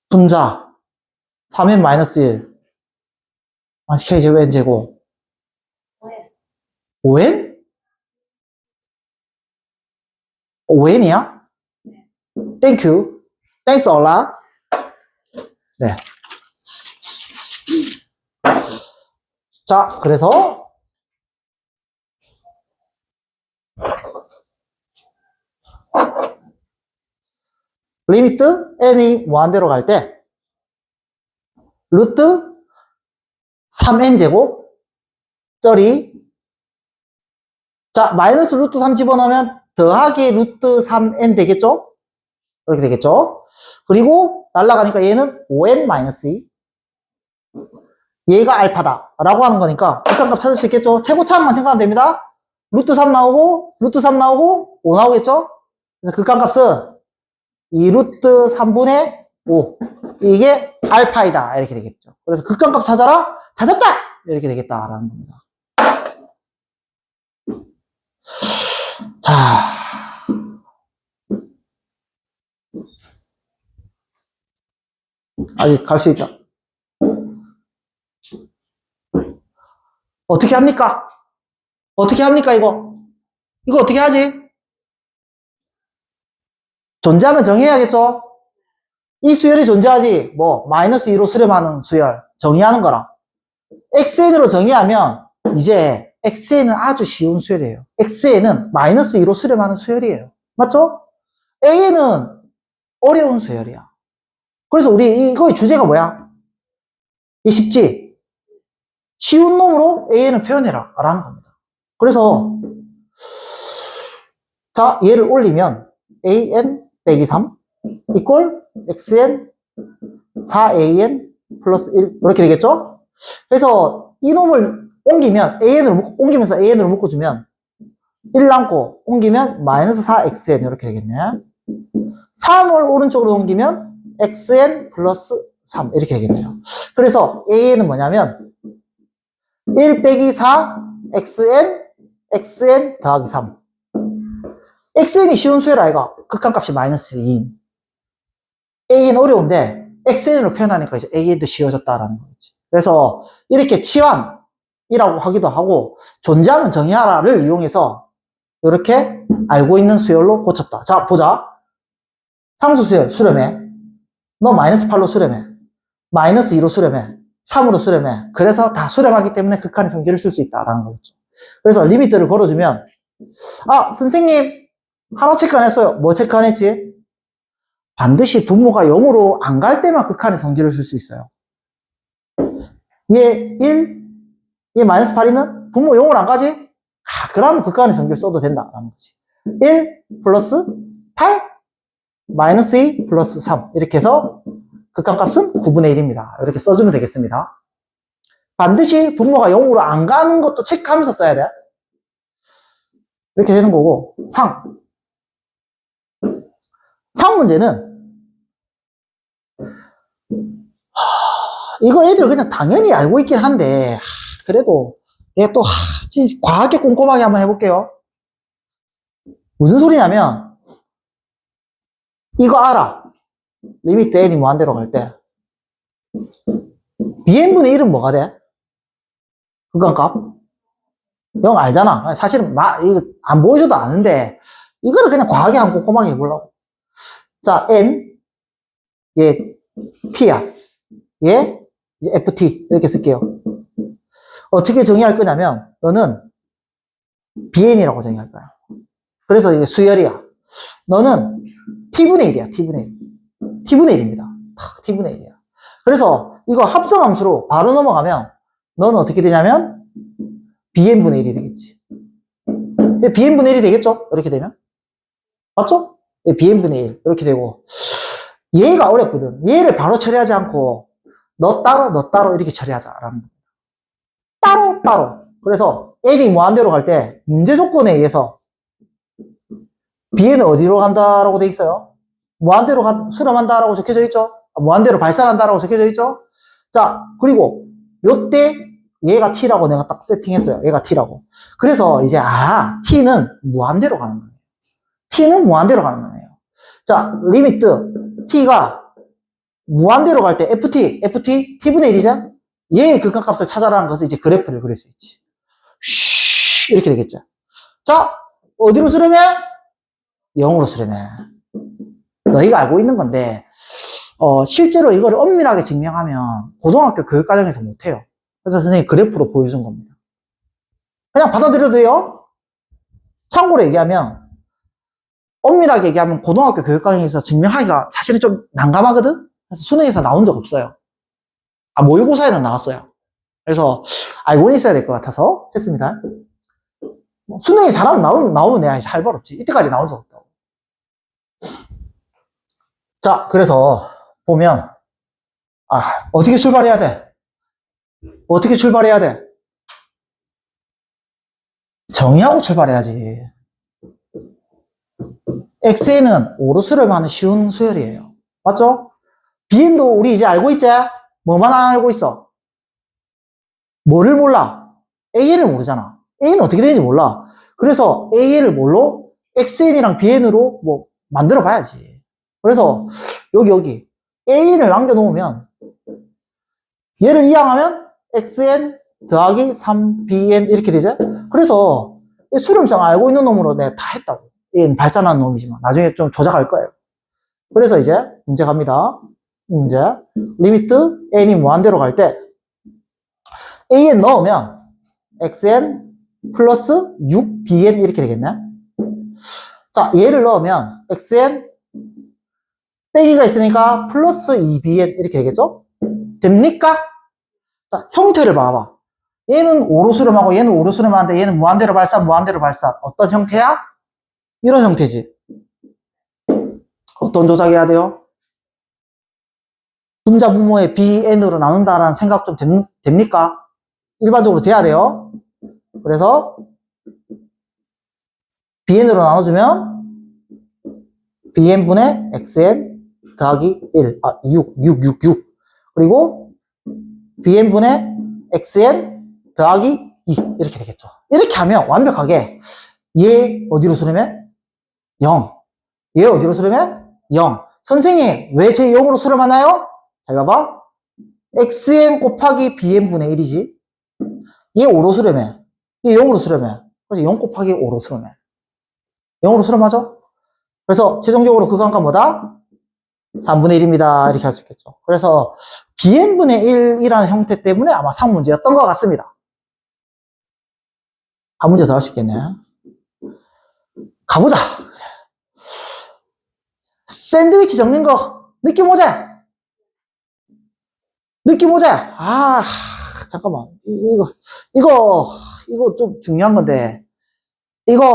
A: 분자 3n 마이너스 1 k제곱 n제곱 5n? 5n이야? Thank you. Thanks a lot. 네. 자, 그래서 리미트 n이 무한대로 갈 때 루트 3n제곱 쩌리 자 마이너스 루트 3 집어넣으면 더하기 루트 3n 되겠죠? 이렇게 되겠죠? 그리고 날라가니까 얘는 5n 마이너스 2 얘가 알파다 라고 하는 거니까 극한값 찾을 수 있겠죠? 최고차항만 생각하면 됩니다. 루트 3 나오고 루트 3 나오고 5 나오겠죠? 그래서 극한값은 2 루트 3분의 5 이게 알파이다 이렇게 되겠죠. 그래서 극한값 찾아라 찾았다 이렇게 되겠다라는 겁니다. 자 아직 갈 수 있다. 어떻게 합니까? 어떻게 합니까 이거 어떻게 하지? 존재하면 정의해야겠죠? 이 수열이 존재하지, 뭐, 마이너스 2로 수렴하는 수열, 정의하는 거라. xn으로 정의하면, 이제, xn은 아주 쉬운 수열이에요. xn은 마이너스 2로 수렴하는 수열이에요. 맞죠? an은 어려운 수열이야. 그래서 우리, 이거의 주제가 뭐야? 이 쉽지? 쉬운 놈으로 an을 표현해라. 라는 겁니다. 그래서, 자, 얘를 올리면, an 빼기 3 이꼴 xn 4an 플러스 1 이렇게 되겠죠? 그래서 이놈을 옮기면 옮기면서 an으로 묶어주면 1 남고 옮기면 마이너스 4xn 이렇게 되겠네. 3을 오른쪽으로 옮기면 xn 플러스 3 이렇게 되겠네요. 그래서 an은 뭐냐면 1 빼기 4 xn 더하기 3 xn이 쉬운 수열 아이가 극한값이 마이너스 2인 an 어려운데 xn으로 표현하니까 이제 an도 쉬워졌다라는 거지. 그래서 이렇게 치환이라고 하기도 하고 존재하면 정의하라를 이용해서 이렇게 알고 있는 수열로 고쳤다. 자 보자. 상수 수열 수렴해. 너 마이너스 8로 수렴해. 마이너스 2로 수렴해. 3으로 수렴해. 그래서 다 수렴하기 때문에 극한의 성질을 쓸 수 있다라는 거죠. 그래서 리미트를 걸어주면, 아, 선생님, 하나 체크 안 했어요. 뭐 체크 안 했지? 반드시 분모가 0으로 안 갈 때만 극한의 성질을 쓸 수 있어요. 얘 1, 얘 마이너스 8이면 분모 0으로 안 가지? 그러면 극한의 성질 써도 된다라는 거지. 1 플러스 8 마이너스 2 플러스 3 이렇게 해서 극한값은 9분의 1입니다. 이렇게 써주면 되겠습니다. 반드시 분모가 0으로 안 가는 것도 체크하면서 써야 돼. 이렇게 되는 거고. 상 문제는 이거 애들 그냥 당연히 알고 있긴 한데 그래도 내가 또 과하게 꼼꼼하게 한번 해볼게요. 무슨 소리냐면 이거 알아. 리미트 n이 무한대로 갈 때 bn분의 1은 뭐가 돼? 극한값? 0 알잖아. 사실은 이거 안 보여줘도 아는데 이거를 그냥 과하게 한번 꼼꼼하게 해보려고. 자, n 얘 t야. 얘 이제 ft 이렇게 쓸게요. 어떻게 정의할 거냐면 너는 bn이라고 정의할 거야. 그래서 이게 수열이야. 너는 t분의 1이야. t분의 1. t분의 1입니다. t분의 1이야. 그래서 이거 합성함수로 바로 넘어가면 너는 어떻게 되냐면 bn분의 1이 되겠지. bn분의 1이 되겠죠? 이렇게 되면. 맞죠? bn분의 1 이렇게 되고 얘가 어렵거든. 얘를 바로 처리하지 않고 너 따로 이렇게 처리하자라는 거야. 따로. 그래서 n이 무한대로 갈 때 문제 조건에 의해서 bn은 어디로 간다라고 돼 있어요? 무한대로 수렴한다라고 적혀져 있죠? 무한대로 발산한다라고 적혀져 있죠? 자, 그리고 요때 얘가 t라고 내가 딱 세팅했어요. 얘가 t라고. 그래서 이제 t는 무한대로 가는 거예요. t는 무한대로 가는 거예요. 자, 리미트 t가 무한대로 갈 때 ft t분의 1이죠? 얘의 극한값을 찾아라는 것을 이제 그래프를 그릴 수 있지. 이렇게 되겠죠. 자, 어디로 수렴해? 0으로 수렴해. 너희가 알고 있는 건데 실제로 이거를 엄밀하게 증명하면 고등학교 교육과정에서 못해요. 그래서 선생님이 그래프로 보여준 겁니다. 그냥 받아들여도 돼요. 참고로 얘기하면 엄밀하게 얘기하면 고등학교 교육과정에서 증명하기가 사실은 좀 난감하거든? 그래서 수능에서 나온 적 없어요. 모의고사에는 나왔어요. 그래서 알고는 있어야 될 것 같아서 했습니다. 수능에 잘하면 나오면 내가 할 말 없지. 이때까지 나온 적 없다고. 자, 그래서 보면 어떻게 출발해야 돼? 어떻게 출발해야 돼? 정의하고 출발해야지. xn은 5로 수렴하는 쉬운 수열이에요. 맞죠? bn도 우리 이제 알고 있지? 뭐만 안 알고 있어? 뭐를 몰라? an을 모르잖아. a는 어떻게 되는지 몰라. 그래서 an을 뭘로? xn이랑 bn으로 뭐 만들어 봐야지. 그래서 여기 an을 남겨놓으면 얘를 이항하면 xn 더하기 3bn 이렇게 되죠? 그래서 수렴성 알고 있는 놈으로 내가 다 했다고. 얘는 발산한 놈이지만 나중에 좀 조작할 거예요. 그래서 이제 문제 갑니다. 문제 리미트 n이 무한대로 갈 때 an 넣으면 xn 플러스 6bn 이렇게 되겠네. 자, 얘를 넣으면 xn 빼기가 있으니까 플러스 2bn 이렇게 되겠죠? 됩니까? 자, 형태를 봐봐. 얘는 5로 수렴하고 얘는 5로 수렴하는데 얘는 무한대로 발산. 어떤 형태야? 이런 형태지. 어떤 조작해야 돼요? 분자 분모의 bn으로 나눈다라는 생각 좀 됩니까? 일반적으로 돼야 돼요. 그래서 bn으로 나눠주면 bn분의 xn 더하기 6. 그리고 bn분의 xn 더하기 2 이렇게 되겠죠. 이렇게 하면 완벽하게 얘 어디로 수렴해? 0. 얘 어디로 수렴해? 0. 선생님 왜 제 0으로 수렴하나요? 잘 봐봐. xn 곱하기 bn분의 1이지. 얘 5로 수렴해. 얘 0으로 수렴해. 그래서 0 곱하기 5로 수렴해. 0으로 수렴하죠? 그래서 최종적으로 극한값 뭐다? 3분의 1입니다. 이렇게 할 수 있겠죠. 그래서 bn분의 1이라는 형태 때문에 아마 상문제였던 것 같습니다. 한 문제 더 할 수 있겠네. 가보자. 샌드위치 적는 거 느낌 오지? 느낌 오지? 잠깐만. 이거 좀 중요한 건데, 이거,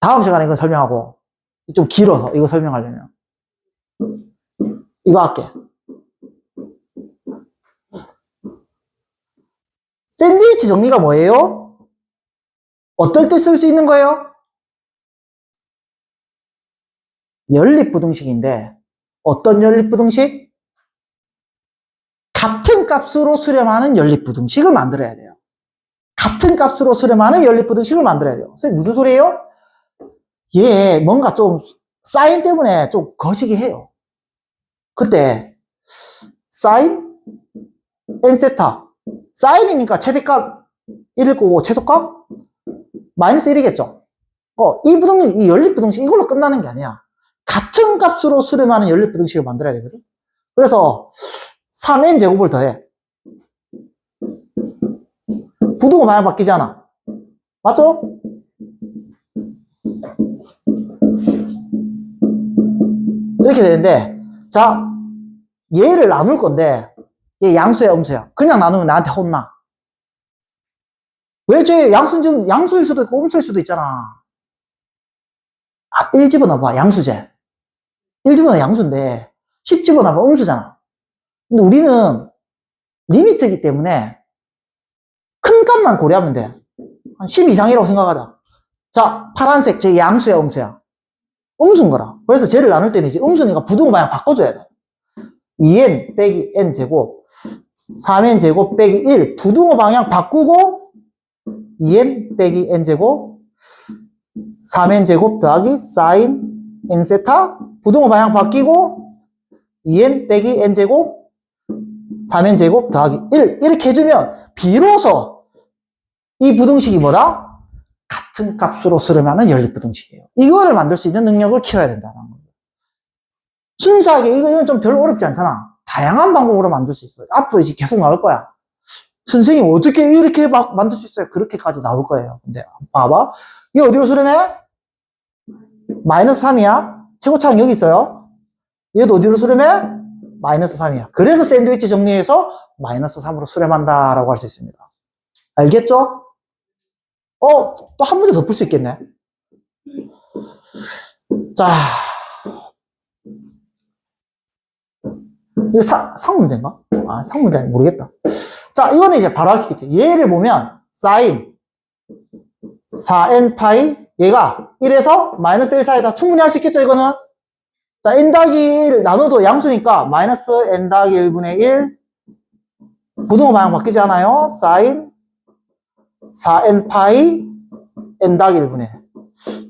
A: 다음 시간에 이거 설명하고, 좀 길어서, 이거 설명하려면. 이거 할게. 샌드위치 정리가 뭐예요? 어떨 때 쓸 수 있는 거예요? 연립부등식인데, 어떤 연립부등식? 같은 값으로 수렴하는 연립부등식을 만들어야 돼요. 같은 값으로 수렴하는 연립부등식을 만들어야 돼요. 선생님, 무슨 소리예요? 얘 뭔가 좀 사인 때문에 좀 거시기 해요. 그때 사인 n 세타 사인이니까 최대값 1일 거고 최소값 마이너스 1이겠죠. 이 부등식, 이 연립부등식 이걸로 끝나는 게 아니야. 같은 값으로 수렴하는 연립부등식을 만들어야 되거든. 그래서 3n 제곱을 더해. 부등호 방향 바뀌지 않아. 맞죠? 이렇게 되는데, 자, 얘를 나눌 건데, 얘 양수야, 음수야. 그냥 나누면 나한테 혼나. 왜 쟤 양수일 수도 있고 음수일 수도 있잖아. 1 집어넣어봐, 양수제. 1 집어넣어 양수인데, 10 집어넣어봐, 음수잖아. 근데 우리는 리미트이기 때문에 큰 값만 고려하면 돼. 한 10 이상이라고 생각하자. 자, 파란색, 쟤 양수야, 음수야? 음수인 거라. 그래서 쟤를 나눌 때는 이제 음수니까 부등호 방향 바꿔줘야 돼. 2n 빼기 n 제곱, 3n 제곱 빼기 1. 부등호 방향 바꾸고, 2n 빼기 n 제곱, 3n 제곱 더하기 sin n 세타. 부등호 방향 바뀌고, 2n 빼기 n 제곱, 3n 제곱 더하기 1. 이렇게 해주면, 비로소 이 부등식이 뭐다? 같은 값으로 수렴하는 연립부등식이에요. 이거를 만들 수 있는 능력을 키워야 된다는 거예요. 순수하게 이건 좀 별로 어렵지 않잖아. 다양한 방법으로 만들 수 있어요. 앞으로 이제 계속 나올 거야. 선생님 어떻게 이렇게 막 만들 수 있어요? 그렇게까지 나올 거예요. 근데 봐봐. 이거 어디로 수렴해? 마이너스 3이야. 최고차항 여기 있어요. 얘도 어디로 수렴해? 마이너스 3이야. 그래서 샌드위치 정리해서 마이너스 3으로 수렴한다라고 할 수 있습니다. 알겠죠? 또 한 문제 더 풀 수 있겠네. 자, 이거 상문제인가? 상문제 모르겠다. 자, 이거는 이제 바로 할 수 있겠죠. 얘를 보면, sin 4n 파이, 얘가 1에서 마이너스 1 사이다. 충분히 할 수 있겠죠, 이거는? 자, n 더하기 1 나눠도 양수니까, 마이너스 n 더하기 1분의 1. 부등호 방향 바뀌지 않아요? sin 4n 파이 n 더하기 1분의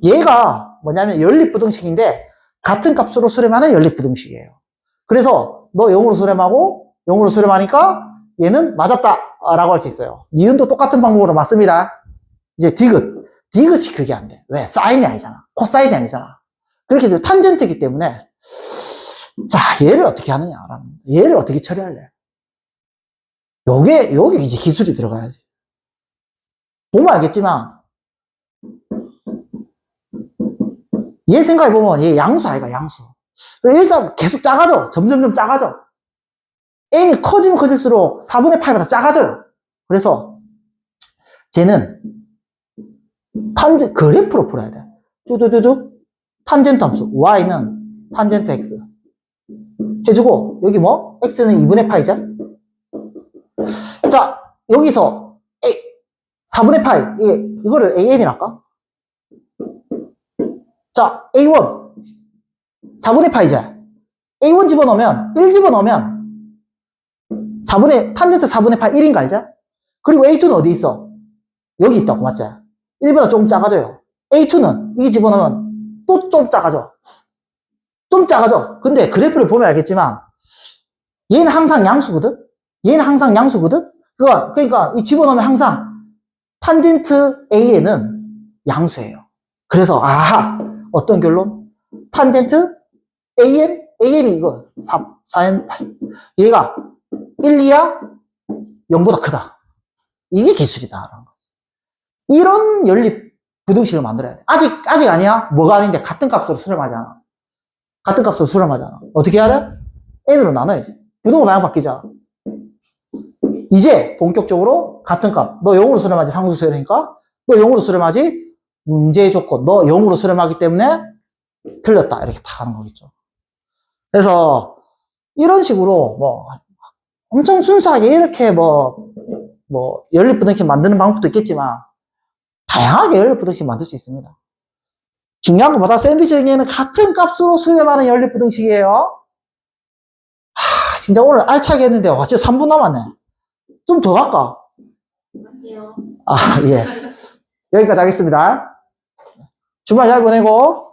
A: 1. 얘가 뭐냐면 연립부등식인데 같은 값으로 수렴하는 연립부등식이에요. 그래서 너 0으로 수렴하고 0으로 수렴하니까 얘는 맞았다 라고 할 수 있어요. 니은도 똑같은 방법으로 맞습니다. 이제 디귿이 그게 안 돼. 왜? 사인이 아니잖아. 코사인이 아니잖아. 그렇게 되면 탄젠트이기 때문에 자, 얘를 어떻게 하느냐 얘를 어떻게 처리할래? 요게 이제 기술이 들어가야지. 보면 알겠지만 얘 생각해보면 얘 양수 아이가 양수. 일상 계속 작아져. 점점점 작아져. n이 커지면 커질수록 4분의 8보다 작아져요. 그래서 쟤는 그래프로 풀어야 돼. 쭉쭉쭉쭉 탄젠트 함수 y는 탄젠트 x 해주고 여기 뭐 x는 2분의 파이죠. 자, 여기서 4분의 파이 이거를 an이라 할까? 자, A1 4분의 파이자 A1 집어넣으면 1 집어넣으면 탄젠트 4분의 파이 1인 거 알죠? 그리고 A2는 어디 있어? 여기 있다고 맞지? 1보다 조금 작아져요. A2는 이 집어넣으면 또 좀 작아져. 좀 작아져. 근데 그래프를 보면 알겠지만 얘는 항상 양수거든? 얘는 항상 양수거든? 그러니까 이 집어넣으면 항상 탄젠트 A에는 양수예요. 그래서 아하! 어떤 결론? 탄젠트 AN이 이거 3, 4N 얘가 1, 2야 0보다 크다. 이게 기술이다. 이런 연립 부등식을 만들어야 돼. 아직 아니야? 뭐가 아닌데 같은 값으로 수렴하잖아. 같은 값으로 수렴하잖아. 어떻게 해야 돼? n으로 나눠야지. 부등호 방향 바뀌자. 이제 본격적으로 같은 값. 너 0으로 수렴하지. 상수 수렴이니까. 너 0으로 수렴하지. 문제의 조건. 너 0으로 수렴하기 때문에 틀렸다. 이렇게 다 하는 거겠죠. 그래서 이런 식으로 뭐 엄청 순수하게 이렇게 뭐 연립부등식 만드는 방법도 있겠지만 다양하게 연립부등식 만들 수 있습니다. 중요한 것보다 샌드위치 정리는 같은 값으로 수렴하는 연립부등식이에요. 진짜 오늘 알차게 했는데 와 진짜 3분 남았네. 좀 더 할까?
B: 아니요.
A: 예. 여기까지 하겠습니다. 주말 잘 보내고